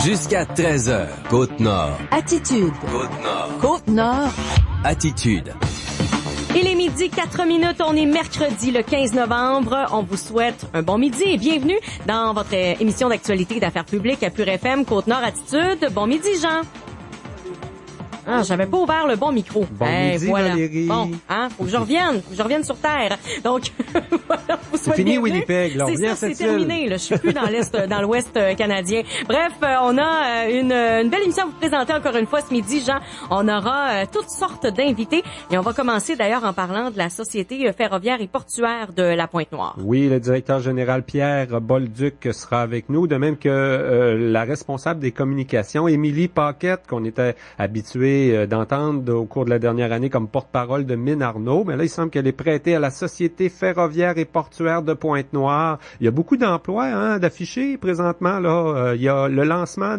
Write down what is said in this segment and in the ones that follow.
Jusqu'à 13h, Côte-Nord. Attitude. Côte-Nord. Côte-Nord. Attitude. Il est midi, 4 minutes. On est mercredi, le 15 novembre. On vous souhaite un bon midi et bienvenue dans votre émission d'actualité d'affaires publiques à Pure FM, Côte-Nord Attitude. Bon midi, Jean. Ah, j'avais pas ouvert le bon micro. Bon midi, voilà. Valérie. Bon, faut que je revienne sur Terre. Donc, voilà, vous c'est fini Winnipeg, là. C'est ça, c'est terminé, là. Je suis plus dans l'Ouest canadien. Bref, on a une belle émission à vous présenter encore une fois ce midi, Jean. On aura toutes sortes d'invités et on va commencer d'ailleurs en parlant de la Société ferroviaire et portuaire de la Pointe-Noire. Oui, le directeur général Pierre Bolduc sera avec nous, de même que la responsable des communications, Émilie Paquette, qu'on était habitué d'entendre au cours de la dernière année comme porte-parole de Mines Arnaud. Mais là, il semble qu'elle est prêtée à la Société ferroviaire et portuaire de Pointe-Noire. Il y a beaucoup d'emplois d'affichés présentement. Là, il y a le lancement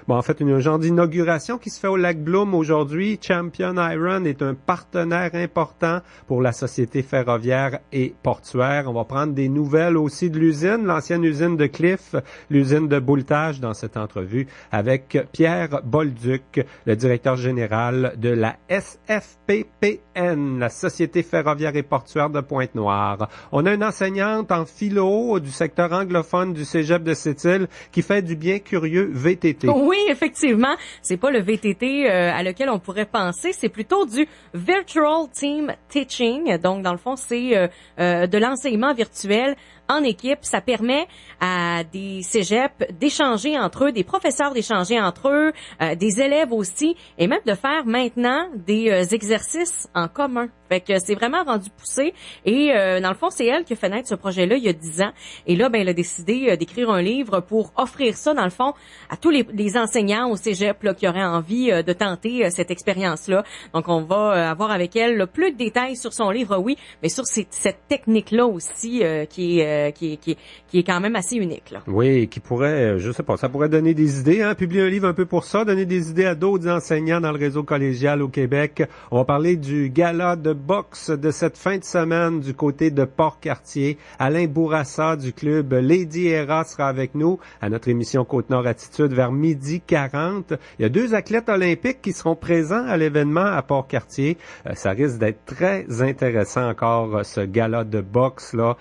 en fait, une genre d'inauguration qui se fait au Lac Bloom aujourd'hui. Champion Iron est un partenaire important pour la Société ferroviaire et portuaire. On va prendre des nouvelles aussi de l'usine, l'ancienne usine de Cliff, l'usine de bouletage dans cette entrevue avec Pierre Bolduc, le directeur général de la SFPPN, la Société ferroviaire et portuaire de Pointe-Noire. On a une enseignante en philo du secteur anglophone du Cégep de Sept-Îles qui fait du bien curieux VTT. Oui, effectivement, c'est pas le VTT à lequel on pourrait penser, c'est plutôt du Virtual Team Teaching. Donc, dans le fond, c'est de l'enseignement virtuel en équipe. Ça permet à des cégeps d'échanger entre eux, des professeurs d'échanger entre eux, des élèves aussi, et même de faire maintenant des exercices en commun. Fait que c'est vraiment rendu poussé. Et dans le fond, c'est elle qui a fait naître ce projet-là il y a 10 ans. Et là, elle a décidé d'écrire un livre pour offrir ça, dans le fond, à tous les enseignants au cégep là, qui auraient envie de tenter cette expérience-là. Donc, on va avoir avec elle là, plus de détails sur son livre, oui, mais sur cette technique-là aussi qui est quand même assez unique. Là. Oui, qui pourrait, je sais pas, ça pourrait donner des idées, publier un livre un peu pour ça, donner des idées à d'autres enseignants dans le réseau collégial au Québec. On va parler du gala de boxe de cette fin de semaine du côté de Port-Cartier. Alain Bourassa du club Lady Era sera avec nous à notre émission Côte-Nord Attitude vers 12h40. Il y a 2 athlètes olympiques qui seront présents à l'événement à Port-Cartier. Ça risque d'être très intéressant encore, ce gala de boxe là.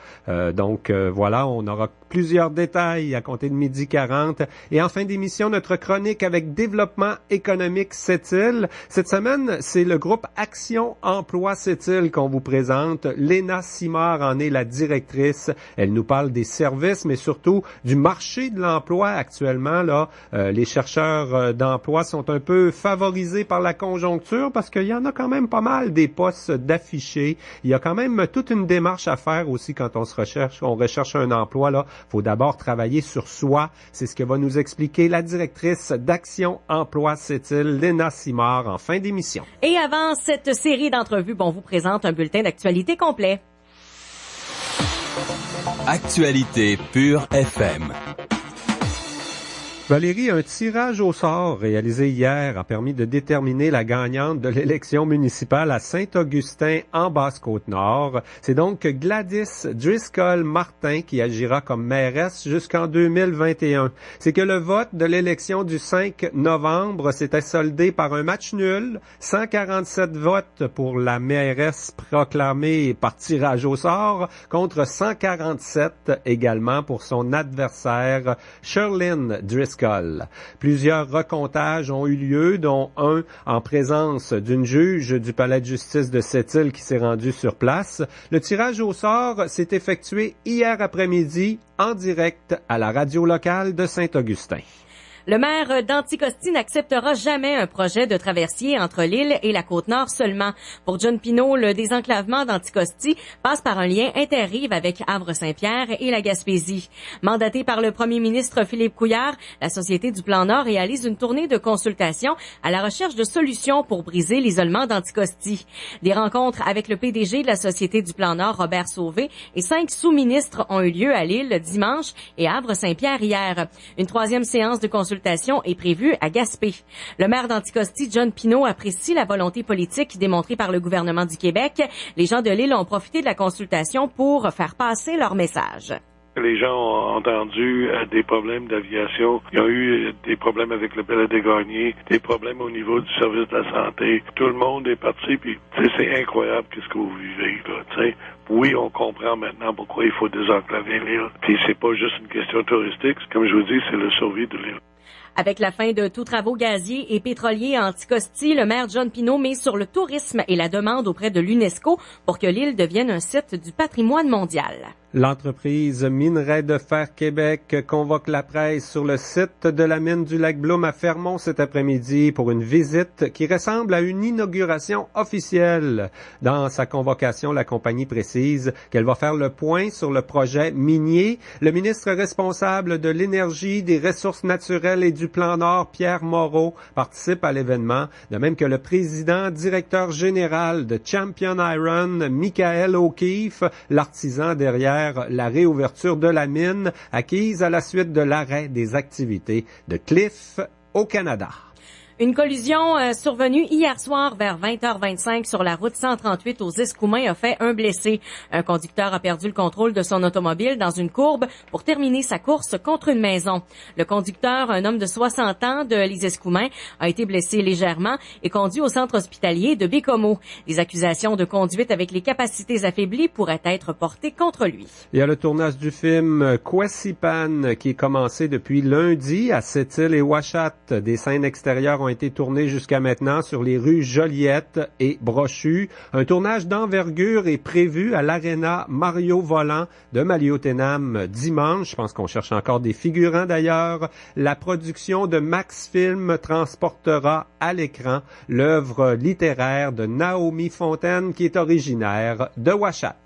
Donc voilà, on aura plusieurs détails à compter de 12h40. Et en fin d'émission, notre chronique avec Développement économique Sept-Îles. Cette semaine, c'est le groupe Action Emploi Sept-Îles qu'on vous présente. Léna Simard en est la directrice. Elle nous parle des services, mais surtout du marché de l'emploi actuellement. Là, les chercheurs d'emploi sont un peu favorisés par la conjoncture parce qu'il y en a quand même pas mal des postes d'affichés. Il y a quand même toute une démarche à faire aussi quand on recherche un emploi. Là, faut d'abord travailler sur soi. C'est ce que va nous expliquer la directrice d'Action Emploi Sept-Îles, Léna Simard, en fin d'émission. Et avant cette série d'entrevues, on vous présente un bulletin d'actualité complet. Actualité Pure FM. Valérie, un tirage au sort réalisé hier a permis de déterminer la gagnante de l'élection municipale à Saint-Augustin en Basse-Côte-Nord. C'est donc Gladys Driscoll-Martin qui agira comme mairesse jusqu'en 2021. C'est que le vote de l'élection du 5 novembre s'était soldé par un match nul, 147 votes pour la mairesse proclamée par tirage au sort, contre 147 également pour son adversaire Sherlyn Driscoll. Plusieurs recomptages ont eu lieu, dont un en présence d'une juge du palais de justice de Sept-Îles qui s'est rendue sur place. Le tirage au sort s'est effectué hier après-midi en direct à la radio locale de Saint-Augustin. Le maire d'Anticosti n'acceptera jamais un projet de traversier entre l'île et la Côte-Nord seulement. Pour John Pinault, le désenclavement d'Anticosti passe par un lien interrive avec Havre-Saint-Pierre et la Gaspésie. Mandaté par le premier ministre Philippe Couillard, la Société du Plan Nord réalise une tournée de consultation à la recherche de solutions pour briser l'isolement d'Anticosti. Des rencontres avec le PDG de la Société du Plan Nord, Robert Sauvé, et 5 sous-ministres ont eu lieu à l'île dimanche et à Havre-Saint-Pierre hier. Une 3e séance de consultation est prévue à Gaspé. Le maire d'Anticosti, John Pinault, apprécie la volonté politique démontrée par le gouvernement du Québec. Les gens de l'île ont profité de la consultation pour faire passer leur message. Les gens ont entendu des problèmes d'aviation. Il y a eu des problèmes avec le Bel des Gagnés, des problèmes au niveau du service de la santé. Tout le monde est parti, puis c'est incroyable qu'est-ce que vous vivez, là, t'sais. Oui, on comprend maintenant pourquoi il faut désenclaver l'île. Puis c'est pas juste une question touristique. Comme je vous dis, c'est la survie de l'île. Avec la fin de tous travaux gaziers et pétroliers à Anticosti, le maire John Pino mise sur le tourisme et la demande auprès de l'UNESCO pour que l'île devienne un site du patrimoine mondial. L'entreprise Minerais de Fer Québec convoque la presse sur le site de la mine du lac Blum à Fermont cet après-midi pour une visite qui ressemble à une inauguration officielle. Dans sa convocation, la compagnie précise qu'elle va faire le point sur le projet minier. Le ministre responsable de l'Énergie, des Ressources naturelles et du Plan Nord, Pierre Moreau, participe à l'événement, de même que le président directeur général de Champion Iron, Michael O'Keefe, l'artisan derrière la réouverture de la mine acquise à la suite de l'arrêt des activités de Cliff au Canada. Une collision survenue hier soir vers 20h25 sur la route 138 aux Escoumins a fait un blessé. Un conducteur a perdu le contrôle de son automobile dans une courbe pour terminer sa course contre une maison. Le conducteur, un homme de 60 ans de Les Escoumins, a été blessé légèrement et conduit au centre hospitalier de Bécomo. Les accusations de conduite avec les capacités affaiblies pourraient être portées contre lui. Il y a le tournage du film Quasipan qui est commencé depuis lundi à Sept-Îles et Ouachat. Des scènes extérieures ont été tournées jusqu'à maintenant sur les rues Joliette et Brochu. Un tournage d'envergure est prévu à l'Arena Mario Volant de Maliotenam dimanche. Je pense qu'on cherche encore des figurants d'ailleurs. La production de Max Film transportera à l'écran l'œuvre littéraire de Naomi Fontaine qui est originaire de Ouachat.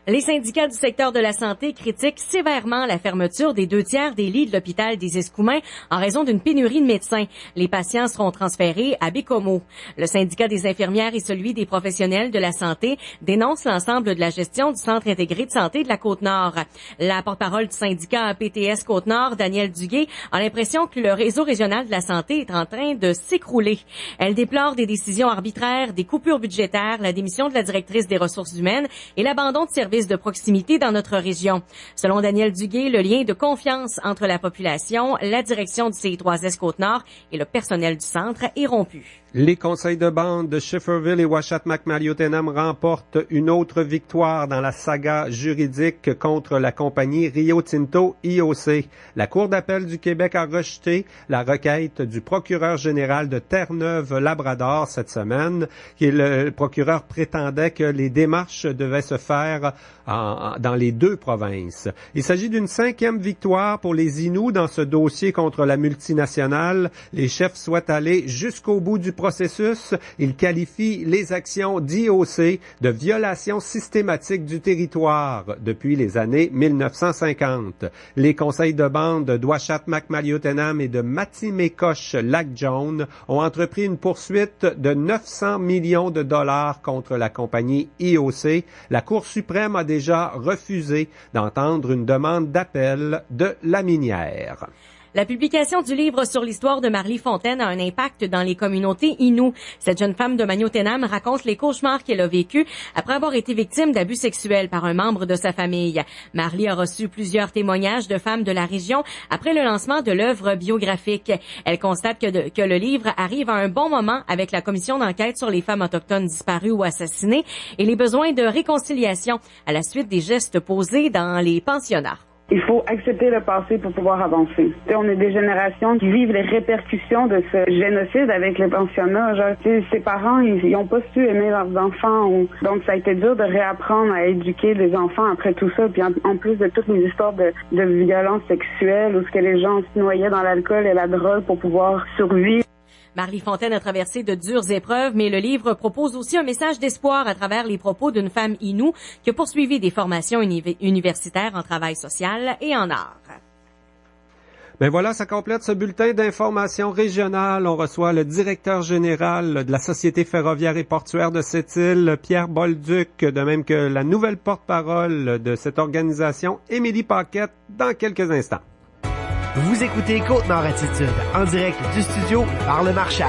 Les syndicats du secteur de la santé critiquent sévèrement la fermeture des 2/3 des lits de l'hôpital des Escoumins en raison d'une pénurie de médecins. Les patients seront transférés à Bécomo. Le syndicat des infirmières et celui des professionnels de la santé dénoncent l'ensemble de la gestion du Centre intégré de santé de la Côte-Nord. La porte-parole du syndicat PTS Côte-Nord, Danielle Duguay, a l'impression que le réseau régional de la santé est en train de s'écrouler. Elle déplore des décisions arbitraires, des coupures budgétaires, la démission de la directrice des ressources humaines et l'abandon de services de proximité dans notre région. Selon Danielle Duguay, le lien de confiance entre la population, la direction du CI3S Côte-Nord et le personnel du centre est rompu. Les conseils de bande de Schefferville et Ouachat-Macmaliotenam remportent une autre victoire dans la saga juridique contre la compagnie Rio Tinto IOC. La Cour d'appel du Québec a rejeté la requête du procureur général de Terre-Neuve-Labrador cette semaine. Le procureur prétendait que les démarches devaient se faire dans les deux provinces. Il s'agit d'une 5e victoire pour les Inuits dans ce dossier contre la multinationale. Les chefs souhaitent aller jusqu'au bout du processus. Ils qualifient les actions d'IOC de violation systématique du territoire depuis les années 1950. Les conseils de bande d'Ouachat-Macmaliotenam et de Matimekauche-Lac-Jaune ont entrepris une poursuite de 900 millions de dollars contre la compagnie IOC. La Cour suprême a déjà refusé d'entendre une demande d'appel de la minière. La publication du livre sur l'histoire de Marly Fontaine a un impact dans les communautés Innu. Cette jeune femme de Maliotenam raconte les cauchemars qu'elle a vécus après avoir été victime d'abus sexuels par un membre de sa famille. Marly a reçu plusieurs témoignages de femmes de la région après le lancement de l'œuvre biographique. Elle constate que le livre arrive à un bon moment avec la commission d'enquête sur les femmes autochtones disparues ou assassinées et les besoins de réconciliation à la suite des gestes posés dans les pensionnats. Il faut accepter le passé pour pouvoir avancer. On est des générations qui vivent les répercussions de ce génocide avec les pensionnats. Genre, ses parents, ils ont pas su aimer leurs enfants. Donc, ça a été dur de réapprendre à éduquer des enfants après tout ça. Puis en plus de toutes les histoires de violences sexuelles où ce que les gens se noyaient dans l'alcool et la drogue pour pouvoir survivre. Marly Fontaine a traversé de dures épreuves, mais le livre propose aussi un message d'espoir à travers les propos d'une femme Innu qui a poursuivi des formations universitaires en travail social et en art. Ben voilà, ça complète ce bulletin d'information régionale. On reçoit le directeur général de la Société ferroviaire et portuaire de Sept-Îles, Pierre Bolduc, de même que la nouvelle porte-parole de cette organisation, Émilie Paquette, dans quelques instants. Vous écoutez Côte-Nord Attitude, en direct du studio par le Marchal.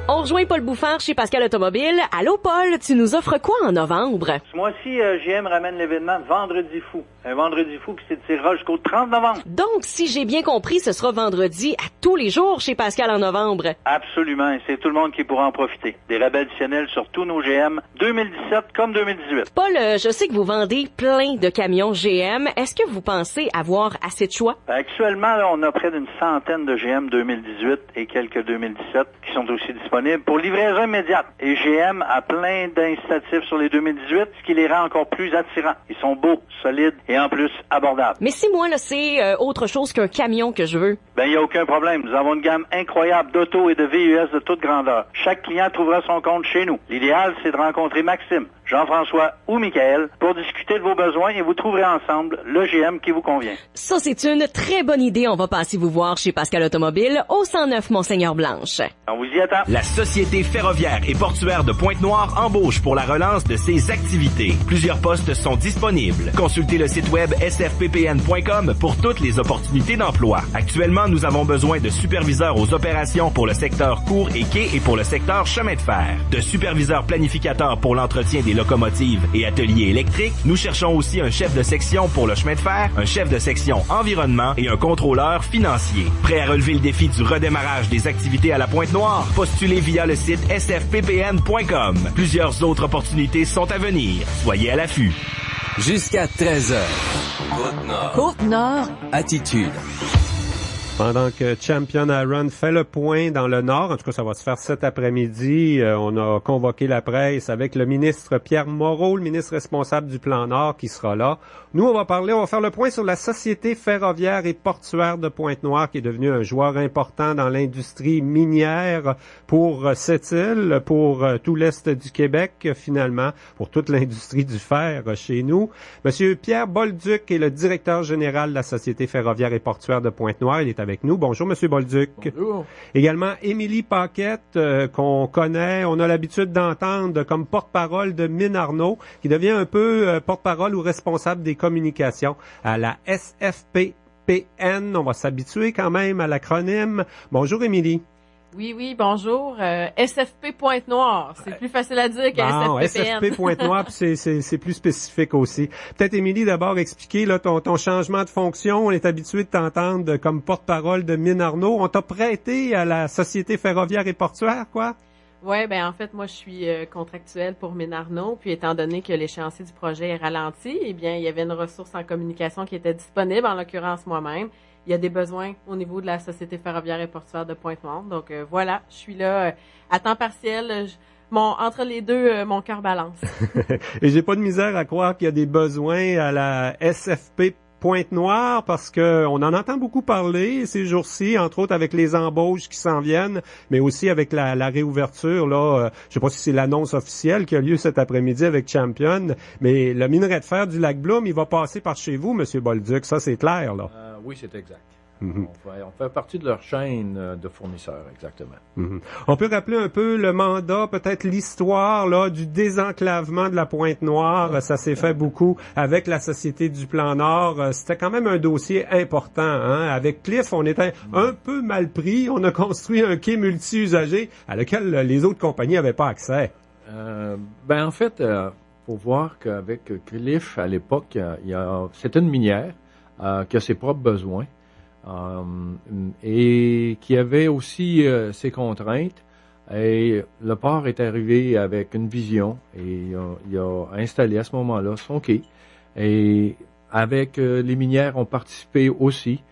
On rejoint Paul Bouffard chez Pascal Automobile. Allô, Paul, tu nous offres quoi en novembre? Ce mois-ci, GM ramène l'événement Vendredi fou. Un Vendredi fou qui s'étirera jusqu'au 30 novembre. Donc, si j'ai bien compris, ce sera vendredi à tous les jours chez Pascal en novembre. Absolument, et c'est tout le monde qui pourra en profiter. Des rabais additionnels sur tous nos GM 2017 comme 2018. Paul, je sais que vous vendez plein de camions GM. Est-ce que vous pensez avoir assez de choix? Actuellement, là, on a près d'une centaine de GM 2018 et quelques 2017 qui sont aussi disponibles pour livraison immédiate. Et GM a plein d'incitatifs sur les 2018, ce qui les rend encore plus attirants. Ils sont beaux, solides et en plus abordables. Mais si moi, là, c'est autre chose qu'un camion que je veux. Ben, il n'y a aucun problème. Nous avons une gamme incroyable d'autos et de VUS de toute grandeur. Chaque client trouvera son compte chez nous. L'idéal, c'est de rencontrer Maxime, Jean-François ou Michael pour discuter de vos besoins et vous trouverez ensemble le GM qui vous convient. Ça, c'est une très bonne idée. On va passer vous voir chez Pascal Automobile au 109 Monseigneur-Blanche. On vous y attend. La Société ferroviaire et portuaire de Pointe-Noire embauche pour la relance de ses activités. Plusieurs postes sont disponibles. Consultez le site web sfppn.com pour toutes les opportunités d'emploi. Actuellement, nous avons besoin de superviseurs aux opérations pour le secteur cours et quai et pour le secteur chemin de fer. De superviseurs planificateurs pour l'entretien des locomotives et ateliers électriques. Nous cherchons aussi un chef de section pour le chemin de fer, un chef de section environnement et un contrôleur financier. Prêt à relever le défi du redémarrage des activités à la Pointe-Noire? Postulez via le site sfppn.com. Plusieurs autres opportunités sont à venir. Soyez à l'affût. Jusqu'à 13h. Côte-Nord. Côte-Nord. Attitude. Pendant que Champion Iron fait le point dans le Nord, en tout cas ça va se faire cet après-midi, on a convoqué la presse avec le ministre Pierre Moreau, le ministre responsable du Plan Nord qui sera là. Nous, on va faire le point sur la Société ferroviaire et portuaire de Pointe-Noire qui est devenue un joueur important dans l'industrie minière pour cette île, pour tout l'Est du Québec finalement, pour toute l'industrie du fer chez nous. Monsieur Pierre Bolduc est le directeur général de la Société ferroviaire et portuaire de Pointe-Noire. Il est avec nous. Bonjour, Monsieur Bolduc. Bonjour. Également, Émilie Paquette, qu'on connaît, on a l'habitude d'entendre comme porte-parole de Mines Arnaud, qui devient un peu porte-parole ou responsable des communications à la SFPPN. On va s'habituer quand même à l'acronyme. Bonjour, Émilie. Oui, bonjour. SFP Pointe-Noire, c'est plus facile à dire que SFPPN. SFP Pointe-Noire, puis c'est plus spécifique aussi. Peut-être, Émilie, d'abord expliquer là, ton changement de fonction. On est habitué de t'entendre comme porte-parole de Mines Arnaud. On t'a prêté à la Société ferroviaire et portuaire, quoi? Oui, ben en fait, moi, je suis contractuelle pour Mines Arnaud, puis étant donné que l'échéancier du projet est ralenti, eh bien, il y avait une ressource en communication qui était disponible, en l'occurrence moi-même. Il y a des besoins au niveau de la Société ferroviaire et portuaire de Pointe-Noire. Donc voilà, je suis là à temps partiel. Entre les deux, mon cœur balance. Et j'ai pas de misère à croire qu'il y a des besoins à la SFP Pointe-Noire parce que on en entend beaucoup parler ces jours-ci, entre autres avec les embauches qui s'en viennent, mais aussi avec la réouverture. Là, je sais pas si c'est l'annonce officielle qui a lieu cet après-midi avec Champion, mais le minerai de fer du lac Blum, il va passer par chez vous, Monsieur Bolduc. Ça, c'est clair, là. Oui, c'est exact. Mm-hmm. On fait partie de leur chaîne de fournisseurs, exactement. Mm-hmm. On peut rappeler un peu le mandat, peut-être l'histoire là du désenclavement de la Pointe-Noire. Ça s'est fait beaucoup avec la Société du Plan Nord. C'était quand même un dossier important. Hein? Avec Cliff, on était un peu mal pris. On a construit un quai multi-usagé à lequel les autres compagnies n'avaient pas accès. En fait, faut voir qu'avec Cliff, à l'époque, c'était une minière qui a ses propres besoins. Et qui avait aussi ses contraintes. Et le port est arrivé avec une vision et il a installé à ce moment-là son quai. Et avec les minières ont participé aussi.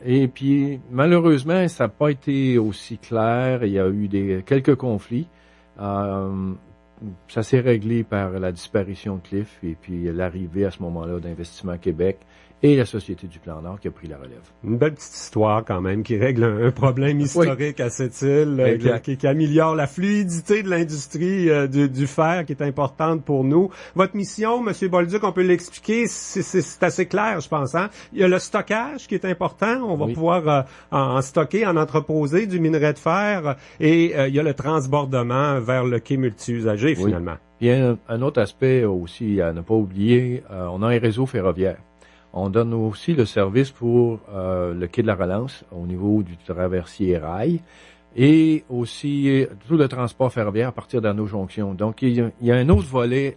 Et puis malheureusement, ça n'a pas été aussi clair. Il y a eu quelques conflits. Ça s'est réglé par la disparition de Cliff et puis l'arrivée à ce moment-là d'Investissement Québec et la Société du Plan Nord qui a pris la relève. Une belle petite histoire quand même qui règle un problème historique à cette île, qui améliore la fluidité de l'industrie du fer qui est importante pour nous. Votre mission, Monsieur Bolduc, on peut l'expliquer, c'est assez clair, je pense. Hein? Il y a le stockage qui est important, on va pouvoir en stocker, en entreposer du minerai de fer, et il y a le transbordement vers le quai multi-usagé finalement. Il y a un autre aspect aussi à ne pas oublier, on a un réseau ferroviaire. On donne aussi le service pour le quai de la Relance au niveau du traversier rail et aussi tout le transport ferroviaire à partir de nos jonctions. Donc, il y a un autre volet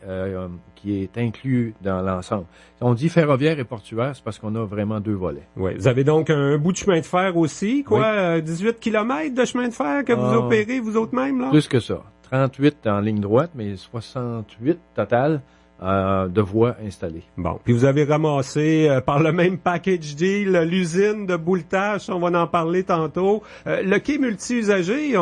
qui est inclus dans l'ensemble. On dit ferroviaire et portuaire, c'est parce qu'on a vraiment deux volets. Oui. Vous avez donc un bout de chemin de fer aussi, quoi? Oui. 18 km de chemin de fer que vous opérez, vous autres même, là? Plus que ça. 38 en ligne droite, mais 68 total. De voies installées. Bon. Puis vous avez ramassé par le même package deal l'usine de bouletage, on va en parler tantôt. Le quai multi-usagé,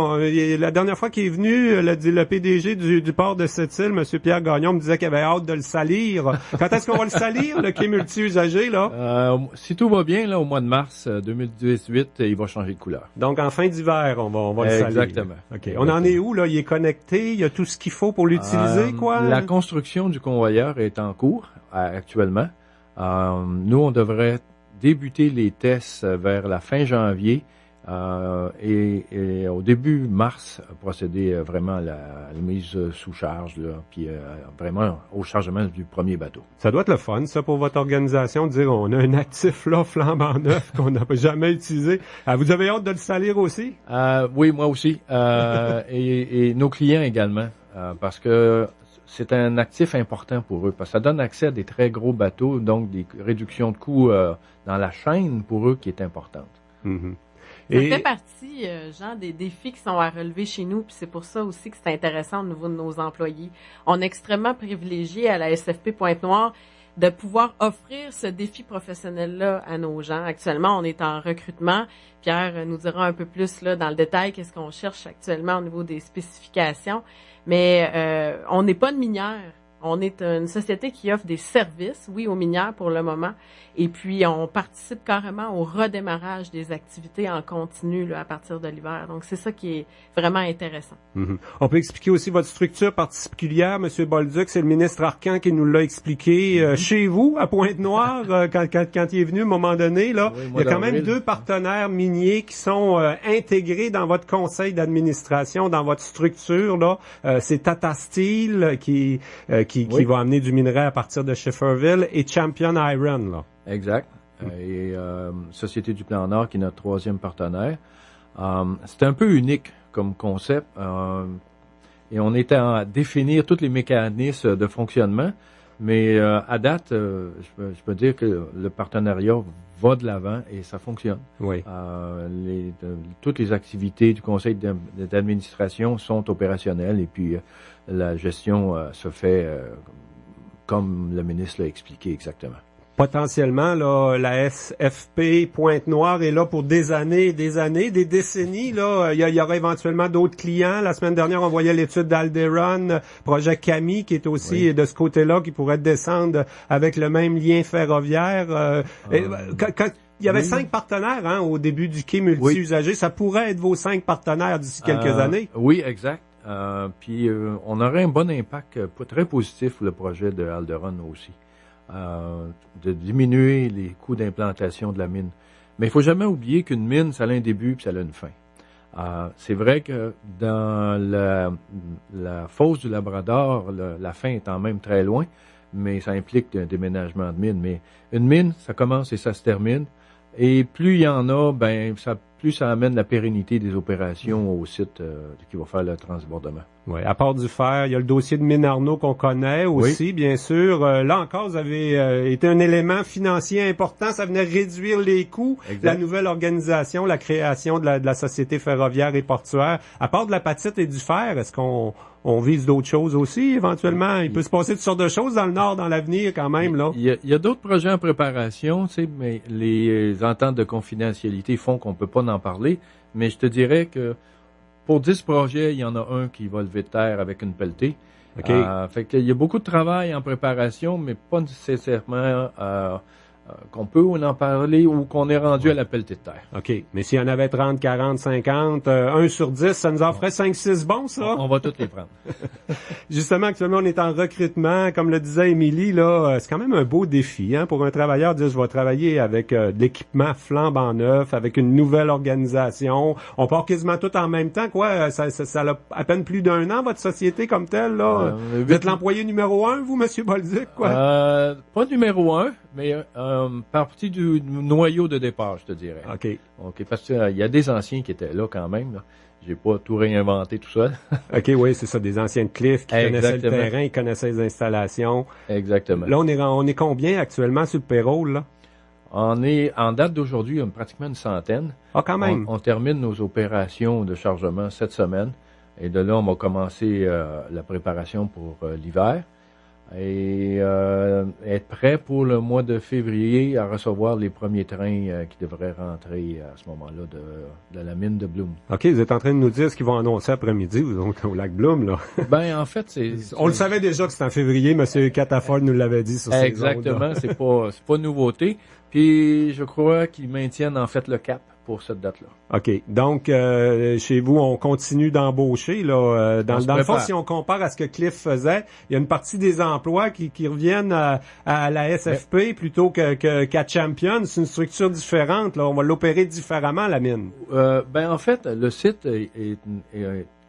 la dernière fois qu'il est venu, le PDG du port de Sept-Îles, M. Pierre Gagnon, me disait qu'il avait hâte de le salir. Quand est-ce qu'on va le salir, le quai multi-usagé, là? Si tout va bien, là, au mois de mars 2018, il va changer de couleur. Donc en fin d'hiver, on va le salir. Exactement. OK. On en est où, là? Il est connecté, il y a tout ce qu'il faut pour l'utiliser, quoi? La construction du convoyeur est en cours actuellement. Nous, on devrait débuter les tests vers la fin janvier et au début mars, procéder vraiment à la mise sous charge, là, puis vraiment au chargement du premier bateau. Ça doit être le fun, ça, pour votre organisation, de dire on a un actif là, flambant neuf, qu'on n'a jamais utilisé. Vous avez hâte de le salir aussi? Oui, moi aussi. Et nos clients également, parce que c'est un actif important pour eux, parce que ça donne accès à des très gros bateaux, donc des réductions de coûts dans la chaîne pour eux qui est importante. Mm-hmm. Ça fait partie, Jean, des défis qui sont à relever chez nous, puis c'est pour ça aussi que c'est intéressant au niveau de nos employés. On est extrêmement privilégiés à la SFP Pointe-Noire de pouvoir offrir ce défi professionnel-là à nos gens. Actuellement, on est en recrutement. Pierre nous dira un peu plus là dans le détail qu'est-ce qu'on cherche actuellement au niveau des spécifications. Mais on n'est pas une minière. On est une société qui offre des services, oui, aux minières pour le moment. Et puis, on participe carrément au redémarrage des activités en continu là, à partir de l'hiver. Donc, c'est ça qui est vraiment intéressant. Mm-hmm. On peut expliquer aussi votre structure particulière, M. Bolduc. C'est le ministre Arcan qui nous l'a expliqué chez vous, à Pointe-Noire, quand il est venu à un moment donné. Là, oui, il y a quand même 2 partenaires miniers qui sont intégrés dans votre conseil d'administration, dans votre structure. Là, c'est Tata Steel qui va amener du minerai à partir de Schefferville et Champion Iron, là. Exact. Et Société du Plan Nord, qui est notre 3e partenaire. C'est un peu unique comme concept. Et on était à définir tous les mécanismes de fonctionnement. Mais à date, je peux dire que le partenariat va de l'avant et ça fonctionne. Oui. Toutes les activités du conseil d'administration sont opérationnelles et puis la gestion se fait comme le ministre l'a expliqué exactement. Potentiellement, là, la SFP Pointe-Noire est là pour des années, des décennies. Là, il y aura éventuellement d'autres clients. La semaine dernière, on voyait l'étude d'Alderon, projet Camille, qui est aussi de ce côté-là, qui pourrait descendre avec le même lien ferroviaire. Quand il y avait 5 partenaires au début du quai multi-usagé. Ça pourrait être vos 5 partenaires d'ici quelques années. Oui, exact. Puis on aurait un bon impact très positif pour le projet de Alderon aussi. De diminuer les coûts d'implantation de la mine. Mais il faut jamais oublier qu'une mine, ça a un début puis ça a une fin. C'est vrai que dans la fosse du Labrador, la fin est en même très loin, mais ça implique un déménagement de mine. Mais une mine, ça commence et ça se termine. Et plus il y en a, plus ça amène la pérennité des opérations au site qui va faire le transbordement. Oui, à part du fer, il y a le dossier de Mine Arnaud qu'on connaît aussi, bien sûr. Là encore, vous avez été un élément financier important. Ça venait réduire les coûts. Exact. La nouvelle organisation, la création de la Société ferroviaire et portuaire. À part de la patite et du fer, est-ce qu'on vise d'autres choses aussi, éventuellement? Il peut se passer toutes sortes de choses dans le Nord, dans l'avenir, quand même, là. Il y a d'autres projets en préparation, tu sais, mais les ententes de confidentialité font qu'on peut pas en parler. Mais je te dirais que pour 10 projets, il y en a un qui va lever de terre avec une pelletée. Okay. Fait qu'il y a beaucoup de travail en préparation, mais pas nécessairement qu'on peut en parler ou qu'on est rendu à la pelletée de terre. OK. Mais s'il y en avait 30, 40, 50, 1 sur 10, ça nous en ferait 5-6 bons, ça? On va tous les prendre. Justement, actuellement, on est en recrutement. Comme le disait Émilie, là, c'est quand même un beau défi, pour un travailleur de dire, je vais travailler avec de l'équipement flambant neuf, avec une nouvelle organisation. On part quasiment tout en même temps, quoi. Ça a à peine plus d'1 an, votre société comme telle, là. Vous êtes l'employé numéro 1, vous, M. Bolduc, quoi? Pas numéro 1. mais partie du noyau de départ, je te dirais. OK, parce qu'il y a des anciens qui étaient là quand même. Là. J'ai pas tout réinventé tout seul. OK, oui, c'est ça, des anciens de Cliff qui connaissaient le terrain, ils connaissaient les installations. Exactement. Là, on est combien actuellement sur le payroll, là? On est, en date d'aujourd'hui, pratiquement une centaine. Ah, quand même. On termine nos opérations de chargement cette semaine. Et de là, on va commencer la préparation pour l'hiver. Et être prêt pour le mois de février à recevoir les premiers trains qui devraient rentrer à ce moment-là de la mine de Bloom. OK, vous êtes en train de nous dire ce qu'ils vont annoncer après-midi au lac Bloom, là. Ben, en fait, on le savait déjà que c'était en février, M. Cataford nous l'avait dit sur ses Exactement, ondes, c'est pas une nouveauté. Puis, je crois qu'ils maintiennent en fait le cap pour cette date-là. OK. Donc, chez vous, on continue d'embaucher. Là, dans le fond, si on compare à ce que Cliff faisait, il y a une partie des emplois qui reviennent à la SFP plutôt qu'à Champion. C'est une structure différente. Là. On va l'opérer différemment, la mine. En fait, le site est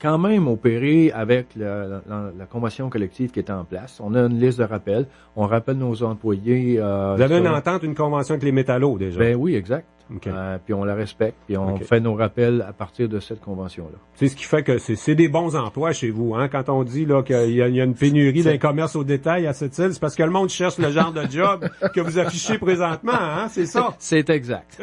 quand même opéré avec la convention collective qui est en place. On a une liste de rappels. On rappelle nos employés. Vous avez une entente, une convention avec les métallos, déjà? Ben oui, exact. Okay. Puis on la respecte, puis on fait nos rappels à partir de cette convention-là. C'est ce qui fait que c'est des bons emplois chez vous, hein. Quand on dit là qu'il y a une pénurie d'un commerce au détail à cette île, c'est parce que le monde cherche le genre de job que vous affichez présentement, hein. C'est ça. C'est exact.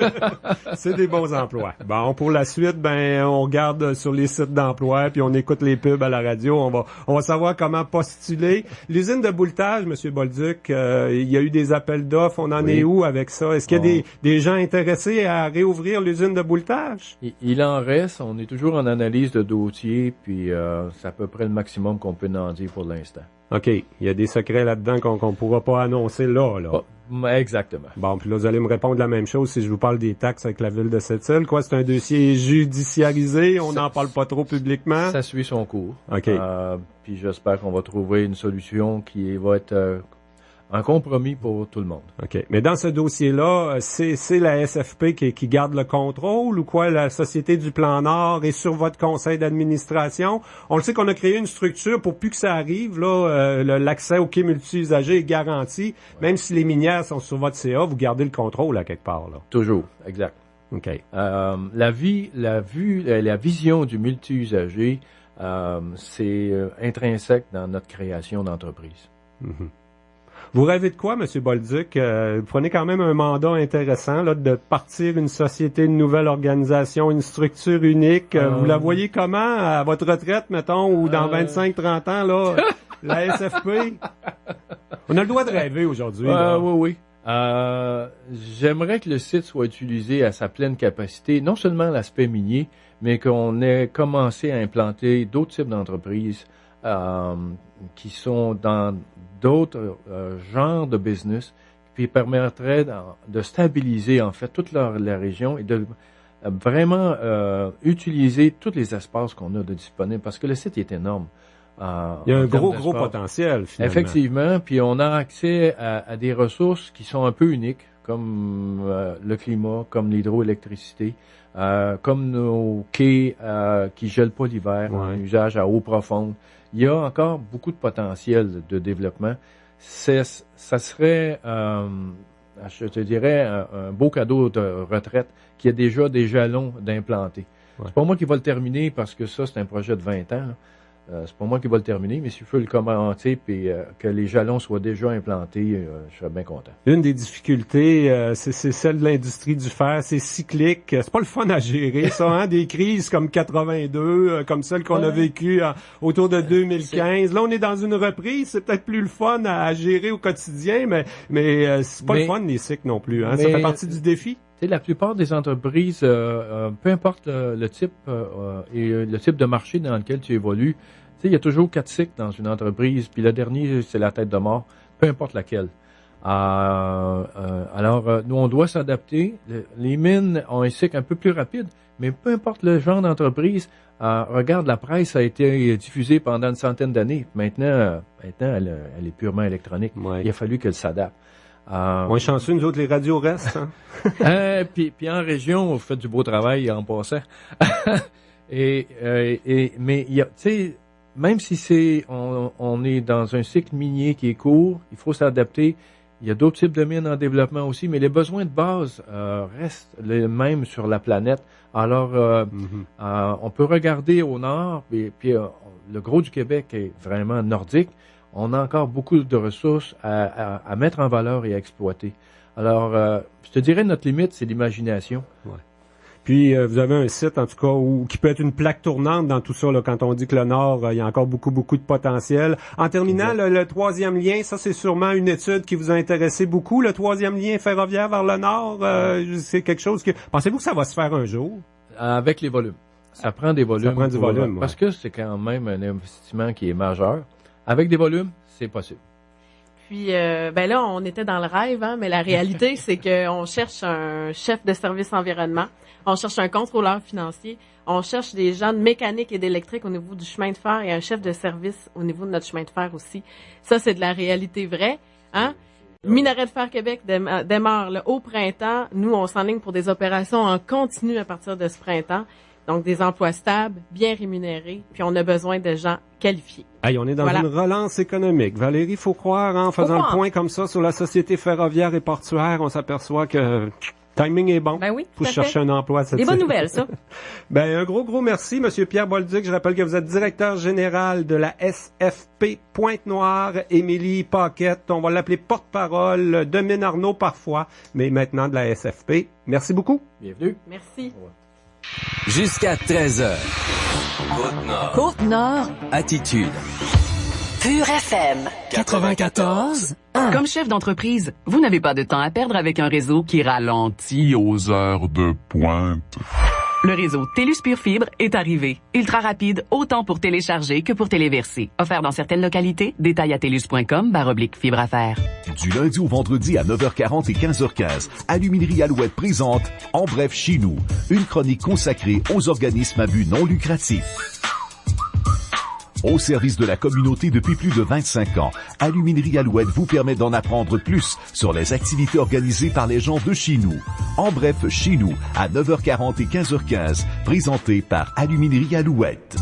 C'est des bons emplois. Bon, pour la suite, on regarde sur les sites d'emploi, puis on écoute les pubs à la radio. On va savoir comment postuler. L'usine de bouletage, M. Bolduc, il y a eu des appels d'offres. On en est où avec ça? Est-ce qu'il y a des gens intéressés à réouvrir l'usine de bouletage? Il en reste. On est toujours en analyse de dossier, puis c'est à peu près le maximum qu'on peut en dire pour l'instant. OK. Il y a des secrets là-dedans qu'on pourra pas annoncer là. Exactement. Bon, puis là, vous allez me répondre la même chose si je vous parle des taxes avec la ville de Sept-Îles. Quoi, c'est un dossier judiciarisé, on n'en parle pas trop publiquement? Ça suit son cours. OK. Puis j'espère qu'on va trouver une solution qui va être un compromis pour tout le monde. OK. Mais dans ce dossier-là, c'est la SFP qui garde le contrôle ou quoi? La Société du Plan Nord est sur votre conseil d'administration? On le sait qu'on a créé une structure pour plus que ça arrive. Là, l'accès au quai multi-usagers est garanti. Ouais. Même si les minières sont sur votre CA, vous gardez le contrôle à quelque part, là. Toujours. Exact. OK. La vision du multi-usager, c'est intrinsèque dans notre création d'entreprise. Mm-hmm. Vous rêvez de quoi, M. Bolduc? Vous prenez quand même un mandat intéressant là, de partir une société, une nouvelle organisation, une structure unique. Vous la voyez comment à votre retraite, mettons, ou dans 25-30 ans, là, la SFP? On a le droit de rêver aujourd'hui. Oui. J'aimerais que le site soit utilisé à sa pleine capacité, non seulement l'aspect minier, mais qu'on ait commencé à implanter d'autres types d'entreprises qui sont dans d'autres genres de business qui permettraient de stabiliser en fait toute la région et de vraiment utiliser tous les espaces qu'on a de disponibles parce que le site est énorme. Il y a un gros potentiel finalement. Effectivement, puis on a accès à des ressources qui sont un peu uniques comme le climat, comme l'hydroélectricité, comme nos quais qui gèlent pas l'hiver, un usage à eau profonde. Il y a encore beaucoup de potentiel de développement. Ça serait, je te dirais, un beau cadeau de retraite qui a déjà des jalons d'implanter. Ouais. C'est pas moi qui va le terminer parce que ça, c'est un projet de 20 ans. C'est pas moi qui va le terminer, mais s'il faut le commenter et que les jalons soient déjà implantés, je serais bien content. Une des difficultés, c'est celle de l'industrie du fer. C'est cyclique. C'est pas le fun à gérer, ça, hein? Des crises comme 82, comme celle qu'on a vécue autour de 2015. Là, on est dans une reprise. C'est peut-être plus le fun à gérer au quotidien, mais c'est pas le fun, les cycles non plus. Hein? Ça fait partie du défi. La plupart des entreprises, peu importe le type et le type de marché dans lequel tu évolues, il y a toujours 4 cycles dans une entreprise, puis le dernier, c'est la tête de mort, peu importe laquelle. Alors, nous, on doit s'adapter. Les mines ont un cycle un peu plus rapide, mais peu importe le genre d'entreprise, regarde, la presse a été diffusée pendant une centaine d'années. Maintenant, elle est purement électronique. Ouais. Il a fallu qu'elle s'adapte. On est chanceux, nous autres, les radios restent. Hein? Puis en région, vous faites du beau travail en passant. Mais il y a, tu sais, même si on est dans un cycle minier qui est court, il faut s'adapter. Il y a d'autres types de mines en développement aussi, mais les besoins de base restent les mêmes sur la planète. Alors, on peut regarder au nord, puis le gros du Québec est vraiment nordique. On a encore beaucoup de ressources à mettre en valeur et à exploiter. Alors, je te dirais, notre limite, c'est l'imagination. Ouais. Puis, vous avez un site, en tout cas, qui peut être une plaque tournante dans tout ça, là, quand on dit que le Nord, il y a encore beaucoup de potentiel. En terminant, le troisième lien, ça, c'est sûrement une étude qui vous a intéressé beaucoup. Le troisième lien ferroviaire vers le Nord, c'est quelque chose que... Pensez-vous que ça va se faire un jour? Avec les volumes. Ça prend des volumes. Ça prend du volume, parce que c'est quand même un investissement qui est majeur. Avec des volumes, c'est possible. Puis, là, on était dans le rêve, hein, mais la réalité, c'est qu'on cherche un chef de service environnement, on cherche un contrôleur financier, on cherche des gens de mécanique et d'électrique au niveau du chemin de fer et un chef de service au niveau de notre chemin de fer aussi. Ça, c'est de la réalité vraie, hein. Minerais de fer Québec démarre là, au printemps. Nous, on s'enligne pour des opérations en continu à partir de ce printemps. Donc, des emplois stables, bien rémunérés, puis on a besoin de gens qualifiés. Hey, on est dans une relance économique. Valérie, faut croire, en faisant le point comme ça sur la société ferroviaire et portuaire, on s'aperçoit que timing est bon. Ben oui, pour chercher un emploi. Des bonnes nouvelles, ça. Un gros merci, Monsieur Pierre Bolduc. Je rappelle que vous êtes directeur général de la SFP Pointe-Noire. Émilie Paquette, on va l'appeler porte-parole de Ménarneau parfois, mais maintenant de la SFP. Merci beaucoup. Bienvenue. Merci. Jusqu'à 13h. Côte-Nord. Côte-Nord. Attitude. Pure FM 94. Comme chef d'entreprise, vous n'avez pas de temps à perdre avec un réseau qui ralentit aux heures de pointe. Le réseau TELUS Pure Fibre est arrivé. Ultra rapide, autant pour télécharger que pour téléverser. Offert dans certaines localités. Détail à telus.com/fibre affaires. Du lundi au vendredi à 9h40 et 15h15, Aluminerie Alouette présente En bref chez nous, une chronique consacrée aux organismes à but non lucratif. Au service de la communauté depuis plus de 25 ans, Aluminerie Alouette vous permet d'en apprendre plus sur les activités organisées par les gens de chez nous. En bref, chez nous, à 9h40 et 15h15, présenté par Aluminerie Alouette.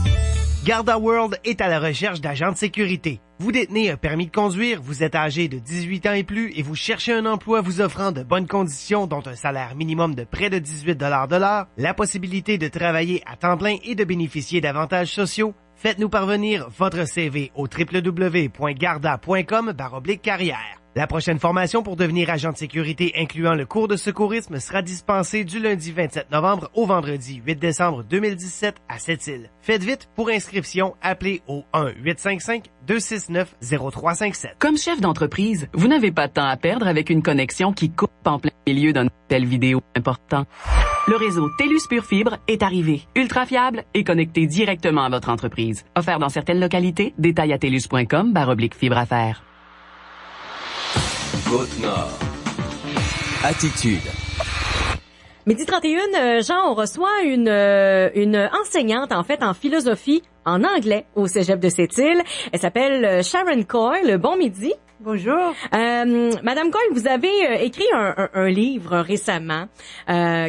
Garda World est à la recherche d'agents de sécurité. Vous détenez un permis de conduire, vous êtes âgé de 18 ans et plus et vous cherchez un emploi vous offrant de bonnes conditions dont un salaire minimum de près de 18 $ de l'heure, la possibilité de travailler à temps plein et de bénéficier d'avantages sociaux. Faites-nous parvenir votre CV au www.garda.com/carrière. La prochaine formation pour devenir agent de sécurité incluant le cours de secourisme sera dispensée du lundi 27 novembre au vendredi 8 décembre 2017 à Sept-Îles. Faites vite, pour inscription, appelez au 1-855-269-0357. Comme chef d'entreprise, vous n'avez pas de temps à perdre avec une connexion qui coupe en plein milieu d'un appel vidéo important. Le réseau TELUS Pure Fibre est arrivé. Ultra fiable et connecté directement à votre entreprise. Offert dans certaines localités. Détail à telus.com/fibre affaires. Côte-Nord. Attitude. Midi 31, Jean, on reçoit une enseignante, en fait, en philosophie, en anglais, au Cégep de Sept-Îles. Elle s'appelle Sharon Coyle. Bon midi. Bonjour. Madame Coyle, vous avez écrit un livre récemment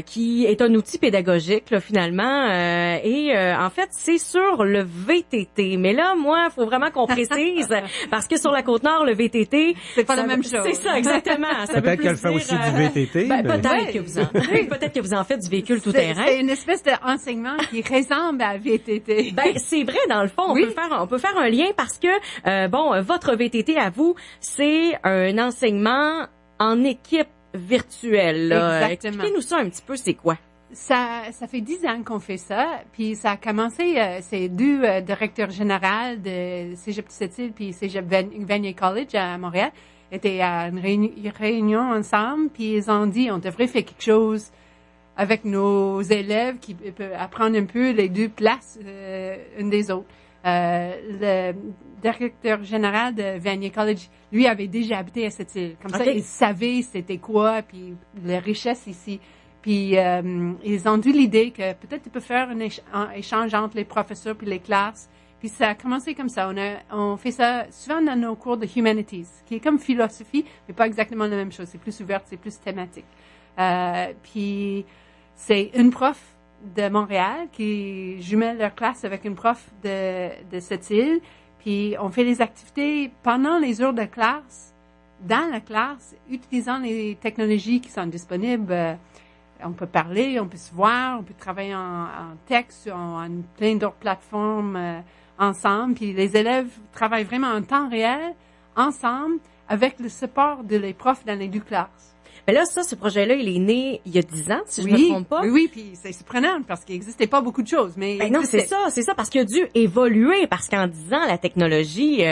qui est un outil pédagogique là, finalement en fait c'est sur le VTT. Mais là, moi, faut vraiment qu'on précise parce que sur la Côte-Nord, le VTT, c'est pas la même chose. C'est ça exactement. Ça peut-être qu'elle fait aussi du VTT. Peut-être que vous en faites du véhicule tout-terrain. C'est une espèce d'enseignement qui ressemble à VTT. C'est vrai dans le fond. Oui. On peut faire un lien parce que votre VTT à vous, c'est un enseignement en équipe virtuelle. Là. Exactement. Expliquez-nous ça un petit peu, c'est quoi? Ça fait 10 ans qu'on fait ça, puis ça a commencé, c'est deux directeurs généraux de Cégep de Sept-Îles puis Cégep Vanier College à Montréal étaient à une réunion ensemble, puis ils ont dit on devrait faire quelque chose avec nos élèves qui peuvent apprendre un peu les deux places une des autres. Le directeur général de Vanier College, lui, avait déjà habité à Sept-Îles. Comme ça, il savait c'était quoi, puis la richesse ici. Puis ils ont eu l'idée que peut-être ils peuvent faire un échange entre les professeurs puis les classes. Puis ça a commencé comme ça. On fait ça souvent dans nos cours de Humanities, qui est comme philosophie, mais pas exactement la même chose. C'est plus ouvert, c'est plus thématique. Puis c'est une prof de Montréal qui jumelle leur classe avec une prof de Sept-Îles. Puis on fait les activités pendant les heures de classe. dans la classe, utilisant les technologies qui sont disponibles, on peut parler, on peut se voir, on peut travailler en texte, en plein d'autres plateformes ensemble. Puis les élèves travaillent vraiment en temps réel, ensemble, avec le support de les profs dans les deux classes. Mais là, ce projet-là, il est né il y a 10 ans, si je me trompe pas. Oui, puis c'est surprenant parce qu'il n'existait pas beaucoup de choses. Mais non, c'est ça, parce qu'il a dû évoluer, parce qu'en 10 ans, la technologie,